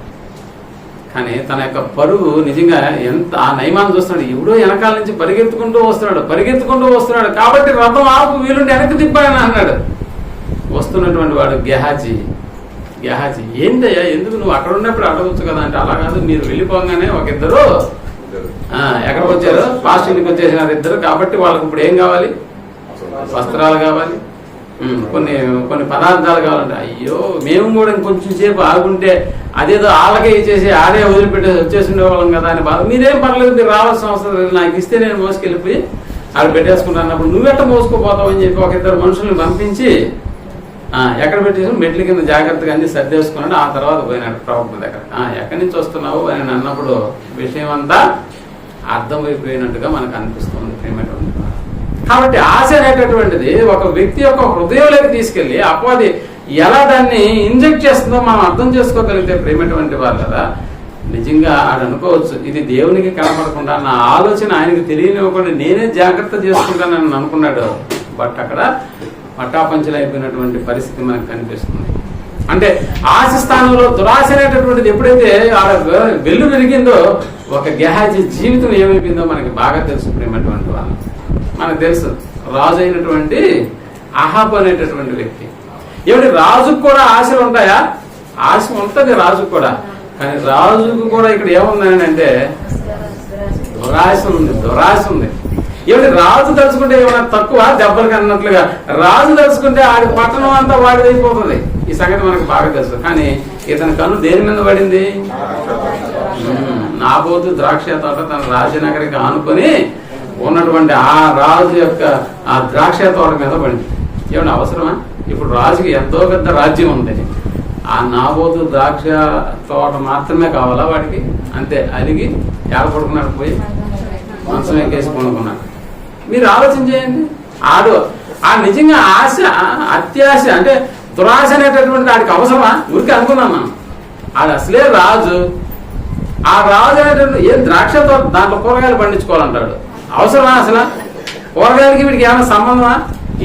కానీ తన యొక్క పరుగు నిజంగా ఎంత ఆ నయమాన్ని చూస్తున్నాడు. ఎవడో వెనకాల నుంచి పరిగెత్తుకుంటూ వస్తున్నాడు కాబట్టి రథం ఆపు, వీలుండి వెనక్కి తిప్పాయని అన్నాడు. వస్తున్నటువంటి వాడు గేహజీ ఏంటయ్యా, ఎందుకు నువ్వు అక్కడ ఉన్నప్పుడు అడగచ్చు కదా అంటే, అలా కాదు, మీరు వెళ్ళిపోగానే ఒక ఇద్దరు ఎక్కడికి వచ్చారు? పాస్టింగ్కి వచ్చేసినారు ఇద్దరు. కాబట్టి వాళ్ళకి ఇప్పుడు ఏం కావాలి? వస్త్రాలు కావాలి, కొన్ని పదార్థాలు కావాలంటే, అయ్యో మేము కూడా ఇంకొంచెం సేపు ఆగుంటే అదేదో వాళ్ళకే ఇచ్చేసి ఆడే వదిలిపెట్టేసి వచ్చేసి ఉండేవాళ్ళం కదా అని బాధ. మీరేం పర్లేదు, మీరు రావాల్సిన అవసరం లేదు, నాకు ఇస్తే నేను మోసుకెళ్ళిపోయి ఆడ పెట్టేసుకుంటాను అన్నప్పుడు నువ్వెట్ట మోసుకోపోతావు అని చెప్పి ఒక ఇద్దరు మనుషుల్ని పంపించి ఎక్కడ పెట్టేసి మెట్ల కింద జాగ్రత్తగా అన్ని సర్దేసుకున్నాడు. ఆ తర్వాత పోయినాడు ప్రవక్త దగ్గర. ఎక్కడి నుంచి వస్తున్నావు అని అన్నప్పుడు విషయం అంతా అర్థమైపోయినట్టుగా మనకు అనిపిస్తుంది. కాబట్టి ఆశ అనేటటువంటిది ఒక వ్యక్తి యొక్క హృదయంలోకి తీసుకెళ్లి అపవాది ఎలా దాన్ని ఇంజెక్ట్ చేస్తుందో మనం అర్థం చేసుకోగలిగితే ప్రేమటువంటి వారు కదా, నిజంగా ఆడు అనుకోవచ్చు, ఇది దేవునికి కనపడకుండా నా ఆలోచన ఆయనకు తెలియనివ్వకుండా నేనే జాగ్రత్త చేసుకుంటానని అనుకున్నాడు. బట్ అక్కడ పట్టాపంచలైపోయినటువంటి పరిస్థితి మనకు కనిపిస్తుంది. అంటే ఆశ స్థానంలో దురాశ అనేటటువంటిది ఎప్పుడైతే ఆడ వెల్లు విరిగిందో ఒక గేహజీ జీవితం ఏమైపోయిందో మనకి బాగా తెలుసు. ప్రేమటువంటి వాళ్ళు మనకు తెలుసు. రాజు అయినటువంటి అహాబు అనేటటువంటి వ్యక్తి. ఏమిటి, రాజుకు కూడా ఆశలు ఉంటాయా? ఆశ ఉంటది రాజుకు కూడా. కానీ రాజుకు కూడా ఇక్కడ ఏముందని అంటే దురాశ ఉంది. ఏమిటి రాజు తలుచుకుంటే ఏమైనా తక్కువ దెబ్బలకి అన్నట్లుగా, రాజు తలుచుకుంటే ఆడి పట్టణం అంతా వాడిదైపోతుంది. ఈ సంగతి మనకు బాగా తెలుసు. కానీ ఇతని కన్ను దేని మీద పడింది? నాబోతు ద్రాక్ష తోట తన రాజనగరికి ఆనుకొని ఉన్నటువంటి ఆ రాజు యొక్క ఆ ద్రాక్ష తోట మీద పడింది. ఏమన్నా అవసరమా? ఇప్పుడు రాజుకి ఎంతో పెద్ద రాజ్యం ఉంది, ఆ నాబోతు ద్రాక్ష తోట మాత్రమే కావాలా వాడికి? అంతే, అలిగి ఏడ పడుకున్నాడు, పోయి మనసం ఎక్కేసి కొనుక్కున్నాడు. మీరు ఆలోచన చేయండి. ఆ నిజంగా ఆశ, అత్యాశ అంటే దురాశ అనేటటువంటి ఆడికి అవసరమా? ఊరికి అనుకున్నాం మనం. ఆడు అసలే రాజు. ఆ రాజు అనేటువంటి ఏం ద్రాక్ష తోట, దాంట్లో కూరగాయలు పండించుకోవాలంటాడు. అవసరమా అసలు? కూరగాయలకి వీడికి ఏమైనా సంబంధమా?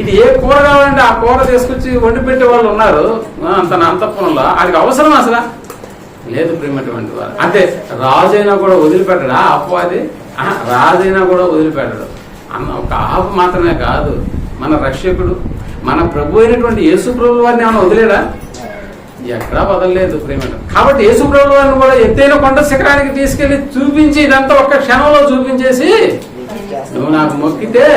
ఇది ఏ కూర కావాలంటే ఆ కూర తీసుకొచ్చి వండి పెట్టే వాళ్ళు ఉన్నారు తన అంతఃపురంలో. ఆడికి అవసరం అసలు లేదు. ప్రేమటువంటి వారు అంటే రాజైనా కూడా వదిలిపెట్టడా అపవాది? రాజైనా కూడా వదిలిపెట్టడు. అన్న ఒక ఆపు మాత్రమే కాదు, మన రక్షకుడు మన ప్రభు అయినటువంటి యేసు ప్రభువు వారిని ఏమైనా వదిలేడా? ఎక్కడా వదలలేదు ప్రేమ. కాబట్టి యేసు ప్రభువు వారిని కూడా ఎత్తైన కొండ శిఖరానికి తీసుకెళ్లి చూపించి, ఇదంతా ఒక్క క్షణంలో చూపించేసి, నువ్వు నాకు మొక్కితే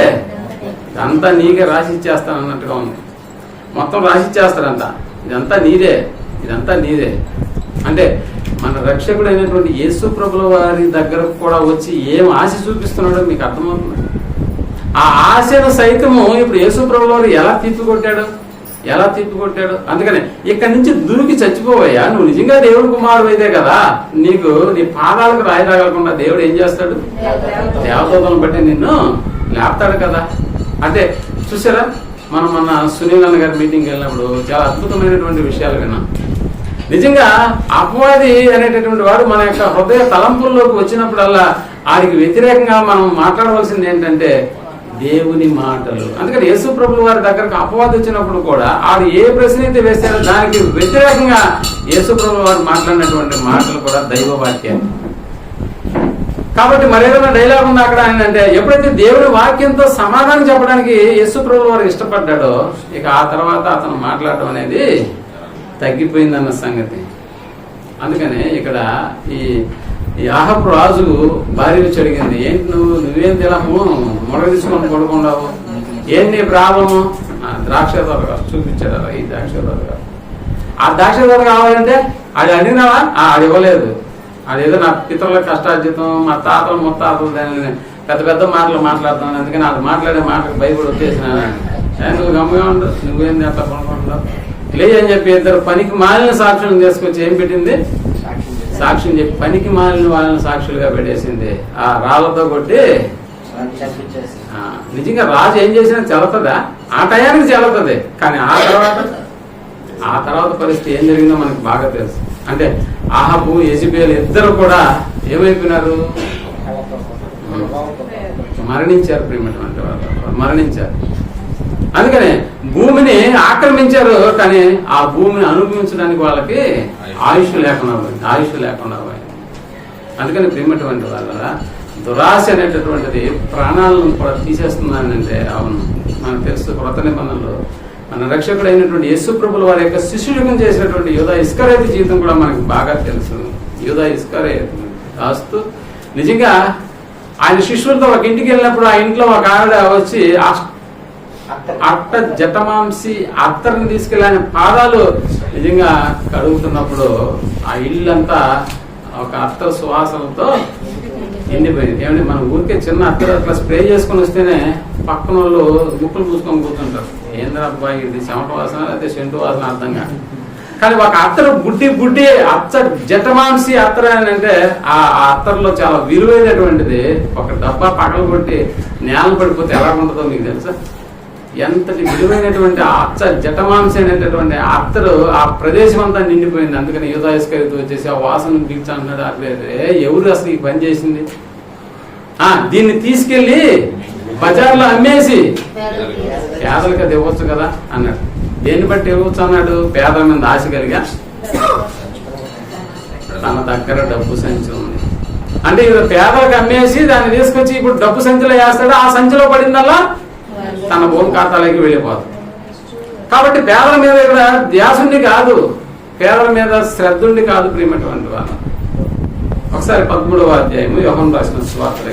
ఇదంతా నీకే రాసిచ్చేస్తాను అన్నట్టుగా ఉంది. మొత్తం రాసిచ్చేస్తారంట, ఇదంతా నీదే. అంటే మన రక్షకుడు అయినటువంటి యేసు ప్రభుల వారి దగ్గరకు కూడా వచ్చి ఏం ఆశ చూపిస్తున్నాడో మీకు అర్థమవుతుంది. ఆ ఆశను సైతము ఇప్పుడు యేసు ప్రభుల వారు ఎలా తిప్పికొట్టాడు. అందుకనే ఇక్కడి నుంచి దూకి చచ్చిపోవయ్యా, నువ్వు నిజంగా దేవుడు కుమారుడు అయితే కదా, నీకు నీ పాదాలకు రాయి తగలకుండా దేవుడు ఏం చేస్తాడు? దేవదూతలను బట్టి నిన్ను లేపుతాడు కదా. అంటే చూసారా, మనం మన సునీల్ అన్న గారి మీటింగ్కి వెళ్ళినప్పుడు చాలా అద్భుతమైనటువంటి విషయాలు విన్నాం. నిజంగా అపవాది అనేటటువంటి వాడు మన యొక్క హృదయ తలంపుల్లోకి వచ్చినప్పుడల్లా ఆడికి వ్యతిరేకంగా మనం మాట్లాడవలసింది ఏంటంటే దేవుని మాటలు. అందుకని యేసు ప్రభువు వారి దగ్గరకు అపవాది వచ్చినప్పుడు కూడా ఆడు ఏ ప్రశ్న అయితే వేస్తాడో దానికి వ్యతిరేకంగా యేసు ప్రభువు వారు మాట్లాడినటువంటి మాటలు కూడా దైవ వాక్యాలు. కాబట్టి మరేదైనా డైలాగ్ ఉంది అక్కడ అంటే, ఎప్పుడైతే దేవుని వాక్యంతో సమాధానం చెప్పడానికి యేసు ప్రభువు వారు ఇష్టపడ్డాడో ఇక ఆ తర్వాత అతను మాట్లాడడం అనేది తగ్గిపోయిందన్న సంగతి. అందుకనే ఇక్కడ ఈ ఆహపు రాజు భార్య వచ్చి అడిగింది, ఏంటి నువ్వేం తినము మొడ తీసుకొని పడుకుండావు, ఏంటి ప్రాబ్లము? ద్రాక్ష తోట చూపించాడు. ఈ ద్రాక్ష తోట, ఆ ద్రాక్ష తోట కావాలంటే అది అడిగినావా? అది ఇవ్వలేదు. అదేదో నా పితరుల కష్టార్జితం, మా తాతలు ముత్తాతలు దాన్ని పెద్ద పెద్ద మాటలు మాట్లాడుతున్నాను, అందుకని అది మాట్లాడే మాటలకు భయపడి వచ్చేసినాను. నువ్వు గమ్మే ఉండు, నువ్వేంది అట్లా కొనుక్కుంటున్నావు లేదని చెప్పి ఇద్దరు పనికి మాలిన సాక్షులను తీసుకొచ్చి ఏం పెట్టింది? సాక్ష్యం చెప్పి పనికి మాలిన వాళ్ళని సాక్షులుగా పెట్టేసింది. ఆ రాళ్లతో కొట్టి నిజంగా రాజు ఏం చేసినా చెల్లుతుందా? ఆ టయానికి చెల్లుతుంది. కానీ ఆ తర్వాత పరిస్థితి ఏం జరిగిందో మనకు బాగా తెలుసు. అంటే ఆహాబు, యెజబెల్ ఇద్దరు కూడా ఏమైపోయినారు? మరణించారు. ప్రియమైనటువంటి వాళ్ళు మరణించారు. అందుకనే భూమిని ఆక్రమించారు, కానీ ఆ భూమిని అనుభవించడానికి వాళ్ళకి ఆయుష్ లేకుండా పోయింది. అందుకని ప్రియమైనటువంటి వాళ్ళ దురాశ అనేటటువంటిది ప్రాణాలను కూడా తీసేస్తుందనంటే అవును, మనకు తెలుసు. క్రొత్త నిబంధనలో మన రక్షకుడు అయినటువంటి యేసు ప్రభుల వారి యొక్క శిష్యుడిగా చేసినటువంటి యూదా ఇస్కరియోతు జీవితం కూడా మనకు బాగా తెలుసు. యూదా ఇస్కరియోతు రాస్తూ నిజంగా ఆయన శిష్యులతో ఒక ఇంటికి వెళ్ళినప్పుడు ఆ ఇంట్లో ఒక ఆవిడ వచ్చి అట్ట జటమాంసి అత్తర్ని తీసుకెళ్ళి ఆయన పాదాలు నిజంగా కడుగుతున్నప్పుడు ఆ ఇల్లంతా ఒక అత్తర్ సువాసనతో ఎండిపోయింది. ఏమంటే మన ఊరికే చిన్న అత్తర్ అట్లా స్ప్రే చేసుకొని వస్తేనే పక్కన వాళ్ళు ముక్కులు పూసుకొని కూర్చుంటారు. ఏంద్ర అబ్బాయి ఇది చెమట వాసన లేకపోతే సెంటు వాసన అర్థంగా. కానీ ఒక అత్తరు బుడ్డి అత్త జటమాంసి అత్తర్ అని అంటే ఆ అత్తర్లో చాలా విలువైనటువంటిది. ఒక డబ్బా పగలు కొట్టి నేల పడిపోతే ఎలా ఉంటుందో మీకు తెలుసా? ఎంతటి విలువైనటువంటి అచ్చ జటమాంసి అనేటటువంటి అత్తరు ఆ ప్రదేశం అంతా నిండిపోయింది. అందుకని యూదా ఇస్కరియోతు వచ్చేసి ఆ వాసన పీల్చా అన్నాడు. అట్లే ఎవరు అసలు ఈ పని చేసింది? దీన్ని తీసుకెళ్లి బజార్లో అమ్మేసి పేదలకు అది ఇవ్వచ్చు కదా అన్నాడు. దేన్ని బట్టి ఇవ్వచ్చు అన్నాడు? పేదల మీద ఆశ కలిగా తన దగ్గర డబ్బు సంచి ఉంది అంటే ఇది పేదలకు అమ్మేసి దాన్ని తీసుకొచ్చి ఇప్పుడు డబ్బు సంచిలో వేస్తాడు. ఆ సంచిలో పడిందల్లా తన భూమి ఖాతాలోకి వెళ్ళిపోతుంది. కాబట్టి పేదల మీద ఇక్కడ ధ్యాసుని కాదు, పేదల మీద శ్రద్ధ ఉండి కాదు ప్రియమైనటువంటి వాళ్ళ. ఒకసారి 13వ అధ్యాయము యోహాను రాసిన సువార్త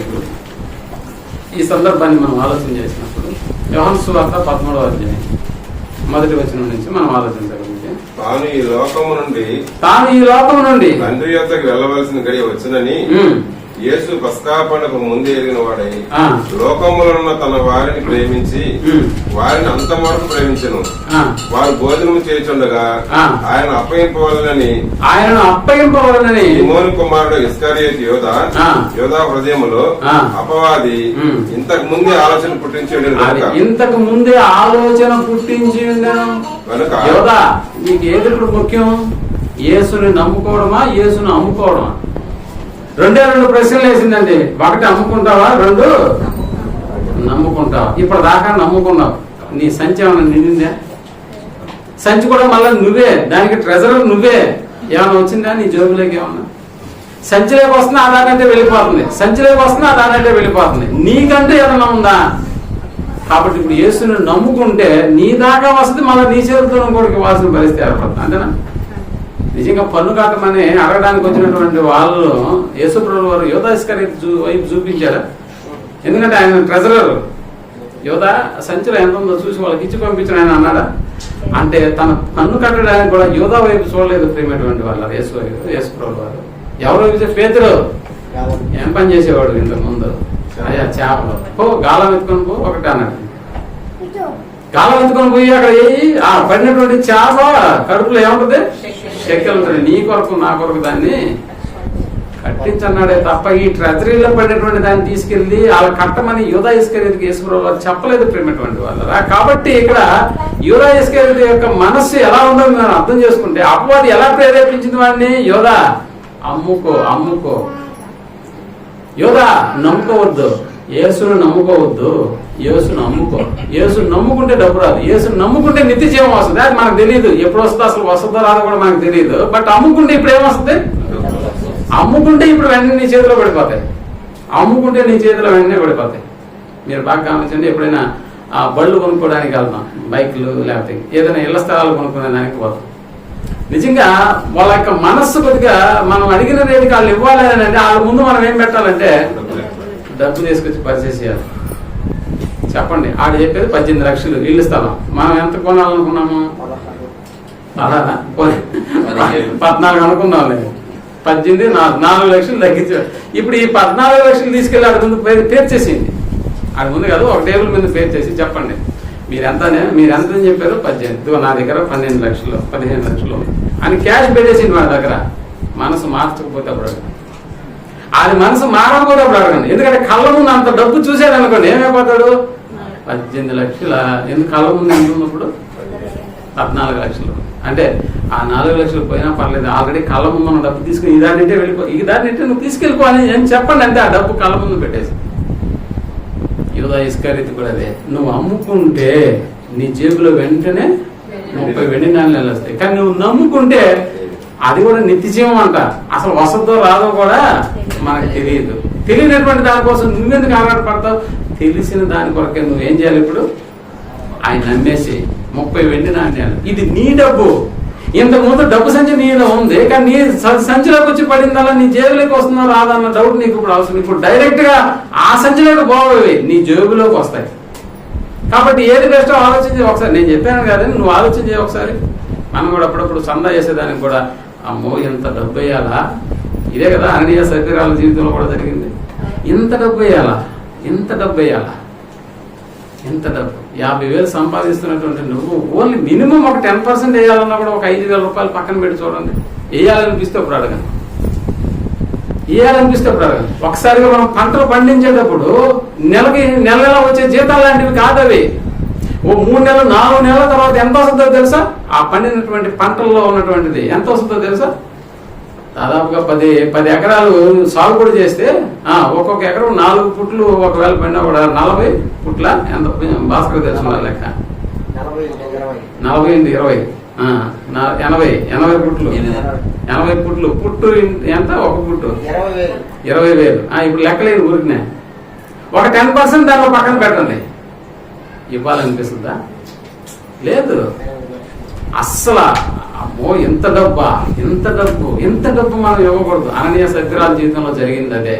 ఈ సందర్భాన్ని మనం ఆలోచన చేసినప్పుడు యోహాను సువార్త 13వ అధ్యాయం మొదటి వచనం నుంచి మనం ఆలోచించగలిగితే, తాను ఈ లోకము నుండి తండ్రి యొద్దకు వెళ్ళవలసిన గడియ వచ్చునని యేసు పస్కా పండుగ ముందే ఎరిగిన వాడై లోకములను తన వారిని ప్రేమించి వారిని అంతం వరకు ప్రేమించను. వారు భోజనము చేయుచుండగా ఆయన అప్పగింపవలనని సీమోను కుమారుడు ఇస్కరియోతు యోధా హృదయములో అపవాది ఇంతకు ముందే ఆలోచన పుట్టించి కనుక యోధా, నీకు ఏది ఇప్పుడు ముఖ్యం? యేసుని నమ్ముకోవడమా, యేసును అమ్ముకోవడమా? రెండు ప్రశ్నలు వేసిందండి. ఒకటి అమ్ముకుంటావా, రెండు నమ్ముకుంటావా? ఇప్పుడు దాకా నమ్ముకున్నావు. నీ సంచి ఏమన్నా నిండిందా? సంచి కూడా మళ్ళీ నువ్వే, దానికి ట్రెజరర్ నువ్వే. ఏమైనా వచ్చిందా నీ జోబులోకి? ఏమన్నా సంచిలోకి వస్తున్నా దానంటే వెళ్ళిపోతుంది, సంచిలోకి వస్తున్నా దానంటే వెళ్ళిపోతుంది. నీకంటే ఏదైనా ఉందా? కాబట్టి ఇప్పుడు యేసుని నమ్ముకుంటే నీ దాకా వస్తుంది, మళ్ళీ నీ చేతులతో ఇంకోటికి వాసిన పరిస్థితి ఏర్పడుతుంది. అంతేనా? నిజంగా పన్ను కట్టమని అడగడానికి వచ్చినటువంటి వాళ్ళు యేసుప్రభువు వారు యోధా ఇస్కరియోతు వైపు చూపించారా? ఎందుకంటే ఆయన ట్రెజరర్. యోధా సంచిలో ఎంత ఉందో చూసి వాళ్ళకి ఇచ్చి పంపించిన ఆయన అన్నాడా? అంటే తన పన్ను కట్టడానికి కూడా యోధా వైపు చూడలేదు ప్రియమైనటువంటి వాళ్ళు యేసుప్రభువు వారు. ఎవరు చూసే? పేతురు. ఏం పని చేసేవాడు ఇంతకు ముందు? అయ్యా చేపలు పో, గాలం ఎత్తుకొని పో ఒకటి అన్నాడు. గాలం ఎత్తుకొని పోయి అక్కడ ఆ పడినటువంటి చేప కడుపులో ఏముంటది? శక్తులు ఉంటుంది. నీ కొరకు నా కొరకు దాన్ని కట్టించన్నాడే తప్ప ఈ ట్రెజరీలో పడినటువంటి దాన్ని తీసుకెళ్లి వాళ్ళ కట్టమని యోధా ఇస్కరియోతుకి యేసుప్రభువు చెప్పలేదు ప్రేమటువంటి వాళ్ళ. కాబట్టి ఇక్కడ యోధా ఇస్కరియోతు యొక్క మనస్సు ఎలా ఉందో మనం అర్థం చేసుకుంటే, అపవాది ఎలా ప్రేరేపించింది వాడిని? యోధా అమ్ముకో, యోధా నమ్ముకోవద్దు, యేసును నమ్ముకోవద్దు, యేసును అమ్ముకో. యేసును నమ్ముకుంటే డబ్బు రాదు, యేసును నమ్ముకుంటే నిత్య జీవం వస్తుంది. అది మనకు తెలియదు, ఎప్పుడు వస్తుందో అసలు వస్తుందో రాదో కూడా మనకు తెలియదు. బట్ అమ్ముకుంటే ఇప్పుడు ఏమొస్తుంది? అమ్ముకుంటే ఇప్పుడు వెంటనే నీ చేతిలో పడిపోతాయి. అమ్ముకుంటే నీ చేతిలో వెంటనే పడిపోతాయి. మీరు బాగా గమనించండి. ఎప్పుడైనా ఆ బళ్ళు కొనుక్కోవడానికి వెళ్తాం, బైక్లు లేకపోతే ఏదైనా ఇళ్ల స్థలాలు కొనుక్కునే దానికి పోతాం. నిజంగా వాళ్ళ యొక్క మనస్సు కొద్దిగా మనం అడిగిన రేటుకి వాళ్ళు ఇవ్వాలి అని అంటే వాళ్ళ ముందు మనం ఏం పెట్టాలంటే డబ్బు తీసుకొచ్చి పర్చేస్ చేయాలి. చెప్పండి, ఆడు చెప్పేది 18 లక్షలు ఇల్లు స్థలం. మనం ఎంత కొనాలనుకున్నాము? 14 అనుకున్నాం. 18 4 లక్షలు తగ్గించాడు. ఇప్పుడు ఈ 14 లక్షలు తీసుకెళ్ళి ఆడి ముందు పేరు చేసింది. ఆడి ముందు కాదు, ఒక టేబుల్ మీద పేరు చేసి చెప్పండి మీరు ఎంత అని చెప్పారు? 18. నా దగ్గర 12 లక్షలు 15 లక్షలు అని క్యాష్ పెట్టేసింది వాడి దగ్గర. మనసు మార్చకపోతే అప్పుడు అది మనసు మారకపోతే అప్పుడు అడగండి. ఎందుకంటే కళ్ళ ముందు అంత డబ్బు చూసాడు అనుకోండి, ఏమైపోతాడు? 18 లక్షల ఎందుకు కళ్ళ ముందు ఎంత ఉన్నప్పుడు 14 లక్షలు. అంటే ఆ 4 లక్షలు పోయినా పర్లేదు, ఆల్రెడీ కళ్ళ ముందు ఉన్న డబ్బు తీసుకుని ఈ దాన్ని నువ్వు తీసుకెళ్ళిపో అని చెప్పండి. అంతే, ఆ డబ్బు కళ్ళ ముందు పెట్టేసి. యోధా ఇస్కరియోతు కూడా అదే. నువ్వు అమ్ముకుంటే నీ జేబులో వెంటనే 30 వెండి నాణేలు వస్తాయి. కానీ నువ్వు నమ్ముకుంటే అది కూడా నిత్య జీవం అంట. అసలు వసతో రాదో కూడా మనకు తెలియదు. తెలియనటువంటి దానికోసం నువ్వెందుకు ఆరాటపడతావు? తెలిసిన దాని కొరకే నువ్వేం చేయాలి? ఇప్పుడు ఆయన నమ్మేసి 30 వెండి నాణ్యాలు, ఇది నీ డబ్బు. ఇంతకుముందు డబ్బు సంచి నీలో ఉంది, కానీ నీ సంచిలోకి వచ్చి పడిందల్లా నీ జేబులోకి వస్తుందా రాదన్న డౌట్ నీకు ఇప్పుడు అవసరం. ఇప్పుడు డైరెక్ట్ గా ఆ సంచిలోకి పోవవి నీ జేబులోకి వస్తాయి. కాబట్టి ఏది బెస్టో ఆలోచించి ఒకసారి. నేను చెప్పాను కదండి, నువ్వు ఆలోచించే ఒకసారి. మనం కూడా అప్పుడప్పుడు సందా చేసేదానికి కూడా అమ్మో ఎంత డబ్బు వేయాలా? ఇదే కదా అననీయ సఫీరాల జీవితంలో కూడా జరిగింది. ఇంత డబ్బు వేయాలా? ఎంత డబ్బు 50,000 సంపాదిస్తున్నటువంటి నువ్వు ఓన్లీ మినిమం ఒక 10% వేయాలన్నా కూడా ఒక 5,000 రూపాయలు పక్కన పెట్టి చూడండి. వేయాలనిపిస్తే అప్పుడు అడగండి. ఒకసారిగా మనం పంటలు పండించేటప్పుడు నెల వచ్చే జీతాలు లాంటివి కాదవి. ఓ 3 నెలలు 4 నెలల తర్వాత ఎంత వస్తుందో తెలుసా? ఆ పండినటువంటి పంటల్లో ఉన్నటువంటిది ఎంత వస్తుందో తెలుసా? దాదాపుగా 10 ఎకరాలు సాగు కూడా చేస్తే ఒక్కొక్క ఎకరం 4 పుట్లు ఒకవేళ పడినా కూడా 40 పుట్ల ఎంత? భాస్కర్ తెలుసుకున్న లెక్క 40 × 20 80 పుట్లు. 80 పుట్లు. పుట్టు ఎంత? ఒక పుట్టు 20,000. ఇప్పుడు లెక్కలేదు ఊరికినే. ఒక 10% దానిలో పక్కన పెట్టండి. ఇవ్వాలనిపిస్తుందా? లేదు. అస్సలు అమ్మో ఎంత డబ్బా, ఎంత డబ్బు మనం ఇవ్వకూడదు. అననీయ సభ్యురాల జీవితంలో జరిగింది అదే.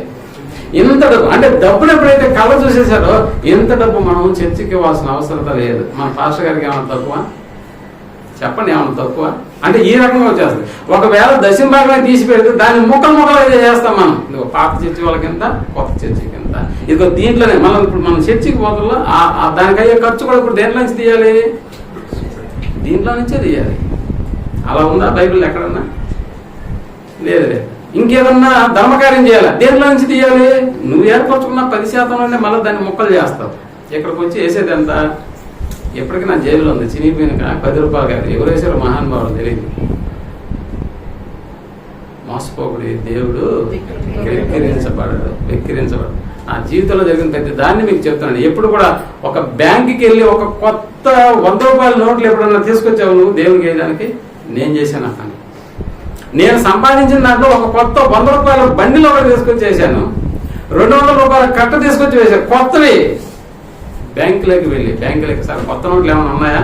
ఇంత డబ్బు అంటే డబ్బును ఎప్పుడైతే కళ్ళ చూసేశారో ఎంత డబ్బు మనం చర్చికి ఇవ్వాల్సిన అవసరం లేదు. మన పాస్టర్ గారికి ఏమైనా తక్కువ? చెప్పండి, ఏమైనా తక్కువ? అంటే ఈ రకంగా వచ్చేస్తుంది. ఒకవేళ దశంభాగమే తీసి పెడితే దాన్ని ముక్కలు చేస్తాం మనం. ఇదిగో పాత చర్చి వాళ్ళకింత, కొత్త చర్చికి ఎంత. ఇదిగో దీంట్లోనే ఇప్పుడు మనం చర్చికి పోతుల్లో దానికి అయ్యే ఖర్చు కూడా ఇప్పుడు దేంట్లో నుంచి తీయాలి? దీంట్లో నుంచే తీయాలి. అలా ఉందా బైబిల్ ఎక్కడన్నా? లేదు. ఇంకేదన్నా ధర్మకార్యం చేయాలి, దేంట్లో నుంచి తీయాలి? నువ్వు ఏర్పరచుకున్న 10% మళ్ళీ దాన్ని ముక్కలు చేస్తావు. ఇక్కడికి వచ్చి వేసేది ఎంత? ఎప్పటికీ నా జైల్లో ఉంది చినిగిపోయిన 10 రూపాయలు కాదు. ఎవరు వేసారో మహానుభావులు తెలియదు. మోసపోకుడి, దేవుడు వెక్కిరించబడు. నా జీవితంలో జరిగిన ప్రతి దాన్ని మీకు చెప్తున్నాను. ఎప్పుడు కూడా ఒక బ్యాంకుకి వెళ్ళి ఒక కొత్త 100 రూపాయల నోట్లు ఎప్పుడన్నా తీసుకొచ్చావు నువ్వు దేవునికి వేయడానికి? నేను చేశాను అని. నేను సంపాదించిన దాంట్లో ఒక కొత్త 100 రూపాయల బండిలో ఒకటి తీసుకొచ్చి వేసాను. 200 రూపాయల కట్ట తీసుకొచ్చి వేసాను కొత్తవి. బ్యాంకులకి సార్ కొత్త నోట్లు ఏమైనా ఉన్నాయా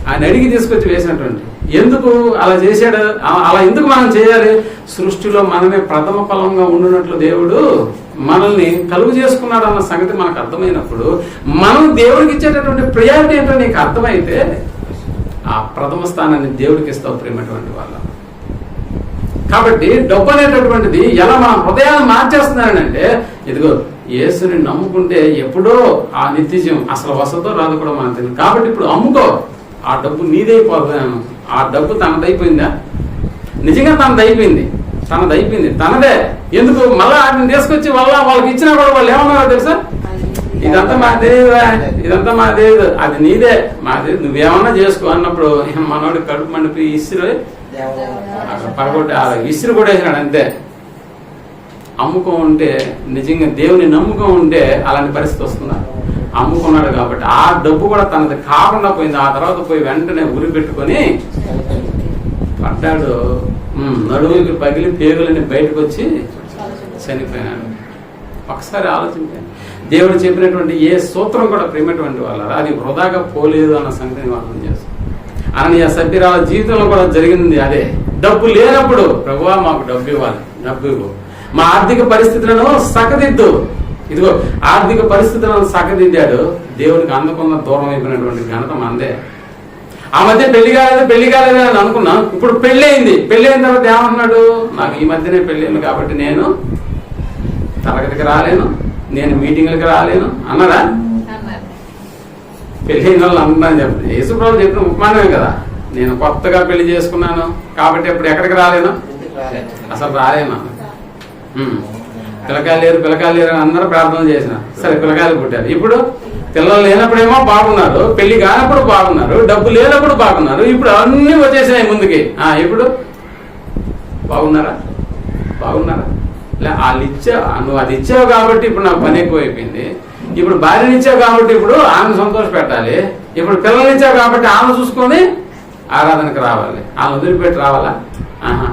ఆయన అడిగి తీసుకొచ్చి వేసినటువంటి. ఎందుకు అలా చేశాడు? అలా ఎందుకు మనం చేయాలి? సృష్టిలో మనమే ప్రథమ ఫలంగా ఉండినట్లు దేవుడు మనల్ని కలుగు చేసుకున్నాడు అన్న సంగతి మనకు అర్థమైనప్పుడు మనం దేవుడికి ఇచ్చేటటువంటి ప్రయారిటీ ఏంటో నీకు అర్థమైతే ఆ ప్రథమ స్థానాన్ని దేవుడికి ఇస్తావు ప్రేమటువంటి వాళ్ళ. కాబట్టి డబ్బు అనేటటువంటిది ఎలా మన హృదయాన్ని మార్చేస్తున్నానంటే, ఇదిగో యేసుని నమ్ముకుంటే ఎప్పుడో ఆ నిత్యజీవం అసలు వసతో రాదు కూడా మనకు తెలియదు. కాబట్టి ఇప్పుడు అమ్ముకో, ఆ డబ్బు నీదైపోతాను. ఆ డబ్బు తనదైపోయిందా? నిజంగా తనదైపోయింది, తనదే. ఎందుకు మళ్ళా వాటిని తీసుకొచ్చి వాళ్ళకి ఇచ్చినా కూడా వాళ్ళు ఏమన్నారో తెలుసా? ఇదంతా మా దేవుడు, అది నీదే, మాది, నువ్వేమన్నా చేసుకో అన్నప్పుడు మనోడి కడుపు మండిపోయి ఇసిరు అక్కడ పడగొట్టి ఇసిరు కూడా వేసినాడు అంతే. అమ్ముకో ఉంటే నిజంగా దేవుని నమ్ముకో ఉంటే అలాంటి పరిస్థితి వస్తుందా? అమ్ముకున్నాడు కాబట్టి ఆ డబ్బు కూడా తనది కాకుండా పోయింది. ఆ తర్వాత పోయి వెంటనే ఉరి పెట్టుకొని పడ్డాడు. నడువుకి పగిలి పేగులని బయటకు వచ్చి చనిపోయినాడు. ఒకసారి ఆలోచించండి. దేవుడు చెప్పినటువంటి ఏ సూత్రం కూడా ప్రేమటువంటి వాళ్ళ అది వృధాగా పోలేదు అన్న సంగతిని అర్థం చేస్తాం. అననీయ సభ్యురాల జీవితంలో కూడా జరిగింది అదే. డబ్బు లేనప్పుడు ప్రభువా మాకు డబ్బు ఇవ్వాలి, డబ్బు ఇవ్వు, మా ఆర్థిక పరిస్థితులను సకదిద్దు. ఇదిగో ఆర్థిక పరిస్థితులను సకదిద్దాడు. దేవుడికి అందకుండా దూరం అయిపోయినటువంటి ఘనత మందే. ఆ మధ్య పెళ్లి కాలేదు అని అనుకున్నాం. ఇప్పుడు పెళ్ళయింది. పెళ్ళైన తర్వాత ఏమంటున్నాడు? నాకు ఈ మధ్యనే పెళ్ళైంది కాబట్టి నేను తరగతికి రాలేను, నేను మీటింగ్లకి రాలేను అన్నారా? పెళ్ళైన వాళ్ళు అంటున్నాను చెప్తాను. యేసుప్రభువు చెప్పిన ఉపమానమే కదా. నేను కొత్తగా పెళ్లి చేసుకున్నాను కాబట్టి ఇప్పుడు ఎక్కడికి రాలేను, అసలు రాలేను. పిల్లకాయలు లేరు అని అందరూ ప్రార్థన చేసిన. సరే పిల్లకాయలు పుట్టారు. ఇప్పుడు పిల్లలు లేనప్పుడేమో బాగున్నారు, పెళ్లి కానప్పుడు బాగున్నారు, డబ్బు లేనప్పుడు బాగున్నారు, ఇప్పుడు అన్ని వచ్చేసాయి ముందుకి. ఇప్పుడు బాగున్నారా? వాళ్ళు నువ్వు అది ఇచ్చావు కాబట్టి ఇప్పుడు నాకు పని ఎక్కువ అయిపోయింది. ఇప్పుడు భార్యనిచ్చావు కాబట్టి ఇప్పుడు ఆమె సంతోష పెట్టాలి. ఇప్పుడు పిల్లల్నిచ్చావు కాబట్టి ఆమె చూసుకొని ఆరాధనకు రావాలి. ఆమె వదిలిపెట్టి రావాలా?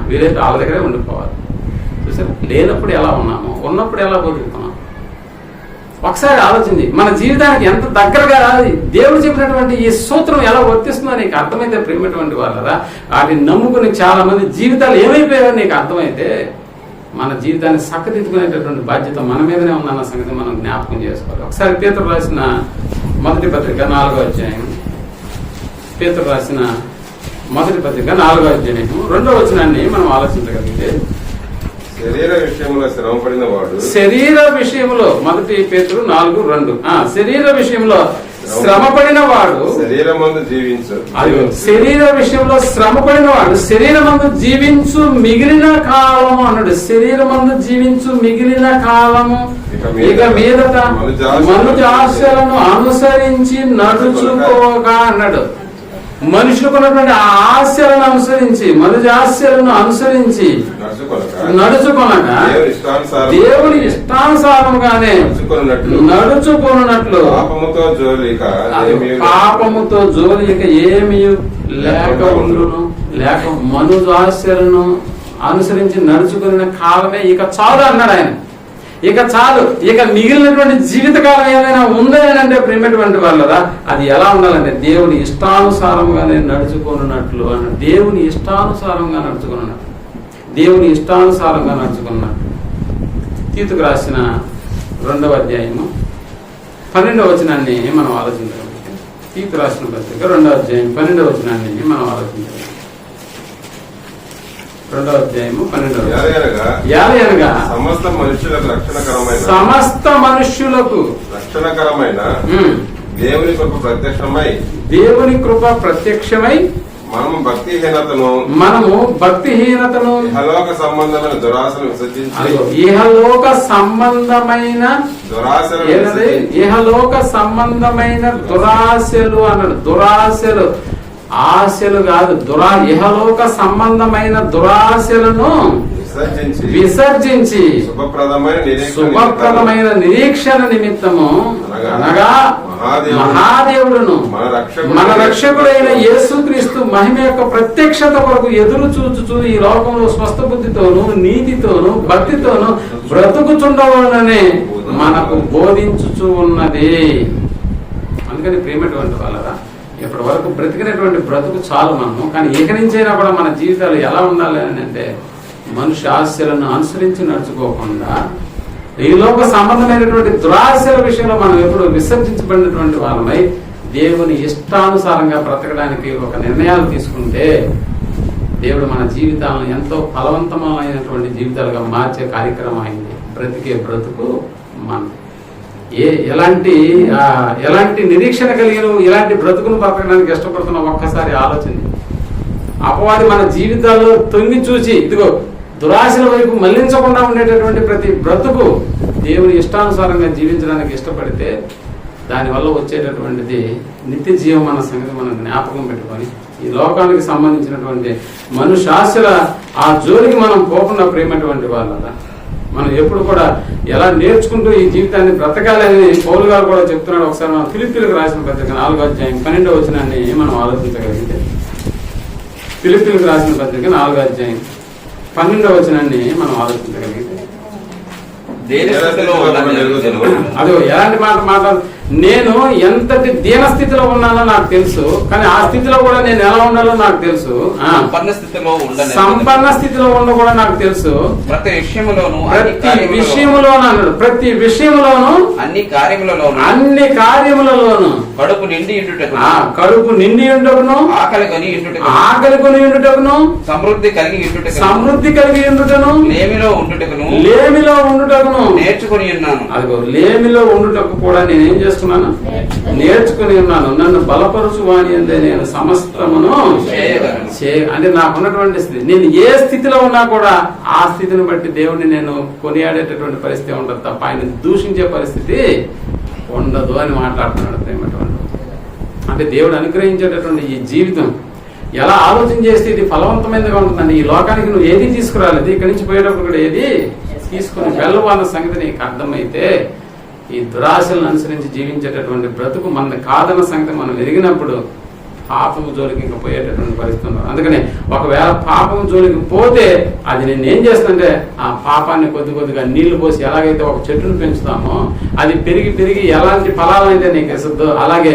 వీలైతే వాళ్ళ దగ్గరే ఉండిపోవాలి. చూసారు, లేనప్పుడు ఎలా ఉన్నాము, ఉన్నప్పుడు ఎలా బతుకుతున్నాం. ఒకసారి ఆలోచించి మన జీవితానికి ఎంత దగ్గరగా దేవుడు చెప్పినటువంటి ఈ సూత్రం ఎలా వర్తిస్తుందో నీకు అర్థమైతే ప్రేమటువంటి వాళ్ళరా, వాటిని నమ్ముకుని చాలా మంది జీవితాలు ఏమైపోయారో నీకు అర్థమైతే మన జీవితాన్ని చక్కదిద్దుకునేటటువంటి బాధ్యత మన మీదనే ఉందన్న సంగతి మనం జ్ఞాపకం చేసుకోవాలి. ఒకసారి పేతురు రాసిన మొదటి పత్రిక 4వ అధ్యాయం, పేతురు రాసిన మొదటి పత్రిక 4వ అధ్యాయం 2వ వచనాన్ని మనం ఆలోచించగలిగితే, శరీర విషయంలో మొదటి పేతురు 4:2 శరీర విషయంలో శ్రమపడిన వాడు శరీరమందు జీవించు. శరీర విషయంలో శ్రమపడిన వాడు శరీరమందు జీవించు మిగిలిన కాలము అన్నాడు. శరీరమందు జీవించు మిగిలిన కాలము ఇక మీదట మనుజాశలను అనుసరించి నడుచుకోగా అన్నాడు. మనుషులకు ఉన్నటువంటి ఆశలను అనుసరించి, మనుజాశలను అనుసరించి నడుచుకొనగా దేవుని ఇష్టానుసారంగానే నడుచుకొనున్నట్లు పాపముతో జోలిక ఏమీ లేక ఉండును. లేక మనుజాశలను అనుసరించి నడుచుకున్న కాలమే ఇక చాలు అన్నాడు ఆయన. ఇక చాలు, ఇక మిగిలినటువంటి జీవితకాలం ఏమైనా ఉందని అంటే ప్రేమటువంటి వాళ్ళరా, అది ఎలా ఉండాలంటే దేవుని ఇష్టానుసారంగానే నడుచుకున్నట్లు అని, దేవుని ఇష్టానుసారంగా నడుచుకున్నట్టు, దేవుని ఇష్టానుసారంగా నడుచుకున్నట్టు. తీతుకు రాసిన 2వ అధ్యాయము 12వ వచనాన్ని మనం ఆలోచించగలిగితే, తీతు రాసిన పత్రిక 2వ అధ్యాయం 12వ వచనాన్ని మనం ఆలోచించాలి. 2వ అధ్యాయము 12వ యాలయనగా సమస్త మనుష్యులకు రక్షణకరమైన దేవుని కృప ప్రత్యక్షమై మనము భక్తిహీనతను ఇహలోక సంబంధమైన దురాశలు అన్నాడు. దురాశలు, ఆశలు కాదు, ఇహలోక సంబంధమైన దురాశలను విసర్జించి శుభప్రదమైన నిరీక్షణ నిమిత్తము అనగా మహాదేవుడును మన రక్షకుడైన యేసుక్రీస్తు మహిమ యొక్క ప్రత్యక్షత వరకు ఎదురు చూచుచు ఈ లోకంలో స్వస్థ బుద్ధితోను నీతితోను భక్తితోను బ్రతుకుచుండవలననే మనకు బోధించుచు ఉన్నది. అందుకని ప్రేమటువంటి వాళ్ళరా, ఇప్పటి వరకు బ్రతికినటువంటి బ్రతుకు చాలు మనము. కానీ ఇక నుంచైనా కూడా మన జీవితాలు ఎలా ఉండాలి అని అంటే, మనుష్య ఆశలను అనుసరించి నడుచుకోకుండా ఈ లోక సంబంధమైనటువంటి దురాశల విషయంలో మనం ఎప్పుడు విసర్జించబడినటువంటి వాళ్ళమై దేవుని ఇష్టానుసారంగా బ్రతకడానికి ఒక నిర్ణయాలు తీసుకుంటే దేవుడు మన జీవితాలను ఎంతో ఫలవంతమైనటువంటి జీవితాలుగా మార్చే కార్యక్రమం అయింది. బ్రతికే బ్రతుకు మన ఎలాంటి నిరీక్షణ కలిగిన ఇలాంటి బ్రతుకును బ్రతకడానికి ఇష్టపడుతున్నాం ఒక్కసారి ఆలోచించి. అపవాది మన జీవితాల్లో తొంగి చూసి ఇదిగో దురాశల వైపు మళ్లించకుండా ఉండేటటువంటి ప్రతి బ్రతుకు దేవుని ఇష్టానుసారంగా జీవించడానికి ఇష్టపడితే దానివల్ల వచ్చేటటువంటిది నిత్య జీవం అన్న సంగతి మనం జ్ఞాపకం పెట్టుకొని ఈ లోకానికి సంబంధించినటువంటి మనుషాశల ఆ జోలికి మనం పోకుండా ప్రేమటువంటి వాళ్ళ మనం ఎప్పుడు కూడా ఎలా నేర్చుకుంటూ ఈ జీవితాన్ని బ్రతకాలని పౌలు గారు కూడా చెప్తున్నాడు. ఒకసారి మనం ఫిలిప్పీలకు రాసిన పత్రిక 4వ అధ్యాయం 12వ వచనాన్ని మనం ఆలోచించగలిగితే, ఫిలిప్పీలకు రాసిన పత్రిక 4వ అధ్యాయం 12వ వచనాన్ని మనం ఆలోచించగలిగితే, అదో ఎలాంటి మాట నేను ఎంతటి దీనస్థితిలో ఉన్నానో నాకు తెలుసు, కానీ ఆ స్థితిలో కూడా నేను ఎలా ఉండాలో నాకు తెలుసు. సంపన్న స్థితిలో ఉండ కూడా నాకు తెలుసు. ప్రతి విషయములోను అన్ని కార్యములలోను కడుపు నిండి ఉండుటకును ఆకలి కొని ఉండుటకును సమృద్ధి కలిగి ఉండుటను లేమిలో ఉండుటకును నేర్చుకుని ఉన్నాను. అదిగో లేమిలో ఉండుటకు కూడా నేనేం చేస్తున్నాను, నేర్చుకుని ఉన్నాను. నన్ను బలపరుచు వాని అంటే నేను సమస్తమును అంటే నాకున్నటువంటి స్థితి, నేను ఏ స్థితిలో ఉన్నా కూడా ఆ స్థితిని బట్టి దేవుడిని నేను కొనియాడేటటువంటి పరిస్థితి ఉండదు తప్ప ఆయన దూషించే పరిస్థితి ఉండదు అని మాట్లాడుతున్నాడు ప్రేమటువంటి. అంటే దేవుడు అనుగ్రహించేటటువంటి ఈ జీవితం ఎలా ఆలోచన చేస్తే ఇది ఫలవంతమైనదిగా ఉంటుందండి. ఈ లోకానికి నువ్వు ఏది తీసుకురాలేదు, ఇక్కడి నుంచి పోయేటప్పుడు కూడా ఏది తీసుకుని వెళ్ళవు అన్న సంగతి నీకు అర్థమైతే ఈ దురాశలను అనుసరించి జీవించేటటువంటి బ్రతుకు మన కాదన్న సంగతి మనం ఎరిగినప్పుడు పాపము జోలికి ఇంకా పోయేటటువంటి పరిస్థితి ఉండదు. అందుకని ఒకవేళ పాపము జోలికి పోతే అది నేను ఏం చేస్తానంటే ఆ పాపాన్ని కొద్దిగా నీళ్లు పోసి ఎలాగైతే ఒక చెట్టును పెంచుతామో అది పెరిగి ఎలాంటి ఫలాలు అయితే నీకు ఇస్తుందో అలాగే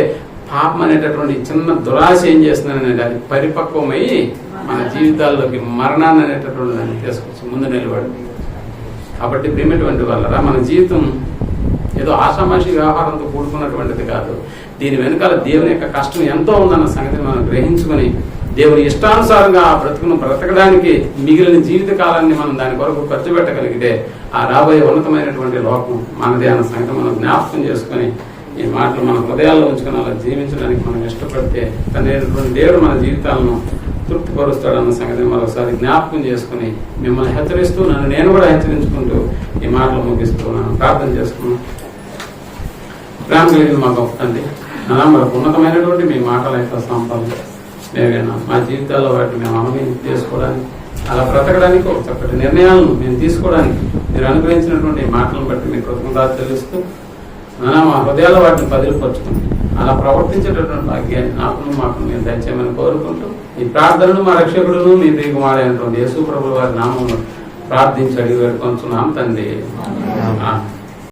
పాపం అనేటటువంటి చిన్న దురాశ ఏం చేస్తున్నానంటే అది పరిపక్వమై మన జీవితాల్లోకి మరణాన్ని అనేటటువంటి దాన్ని తీసుకొచ్చి ముందు నిలబడి. కాబట్టి ప్రేమటువంటి వాళ్ళరా, మన జీవితం ఏదో ఆషామాషి వ్యవహారంతో కూడుకున్నటువంటిది కాదు. దీని వెనకాల దేవుని యొక్క కష్టం ఎంతో ఉందన్న సంగతిని మనం గ్రహించుకుని దేవుని ఇష్టానుసారంగా ఆ బ్రతుకును బ్రతకడానికి మిగిలిన జీవిత కాలాన్ని మనం దాని కొరకు ఖర్చు పెట్టగలిగితే ఆ రాబోయే ఉన్నతమైనటువంటి లోకం మనదే అన్న సంగతి మనం జ్ఞాపకం చేసుకుని ఈ మాటలు మన హృదయాల్లో ఉంచుకుని అలా జీవించడానికి మనం ఇష్టపడితే తండ్రి దేవుడు మన జీవితాలను తృప్తిపరుస్తాడన్న సంగతిని మరొకసారి జ్ఞాపకం చేసుకుని మిమ్మల్ని హెచ్చరిస్తూ నన్ను నేను కూడా హెచ్చరించుకుంటూ ఈ మాటలు ముగిస్తున్నాను. ప్రార్థన చేసుకున్నాను. ప్రేమ కలిగిన మా గొప్ప తండ్రి, మనకు ఉన్నతమైనటువంటి మీ మాటల యొక్క సంపాదన మేమైనా మా జీవితాల్లో వాటిని మేము అమలు చేసుకోవడానికి అలా బ్రతకడానికి ఒక చక్కటి నిర్ణయాలను మేము తీసుకోవడానికి మీరు అనుగ్రహించినటువంటి మాటలను బట్టి మీ కృతజ్ఞతలు తెలుస్తూ మా హృదయాల్లో వాటిని బదిలిపరుచుకుంది అలా ప్రవర్తించేటటువంటి భాగ్యాన్ని నాకు మాకు మేము దయచేయమని కోరుకుంటూ ఈ ప్రార్థనను మా రక్షకుడును మీ ప్రియకుమారైనటువంటి యేసు ప్రభువు వారి నామంలో ప్రార్థించి అడిగి వేడుకొంచున్నాం తండ్రి. ఆమేన్. ఆమేన్.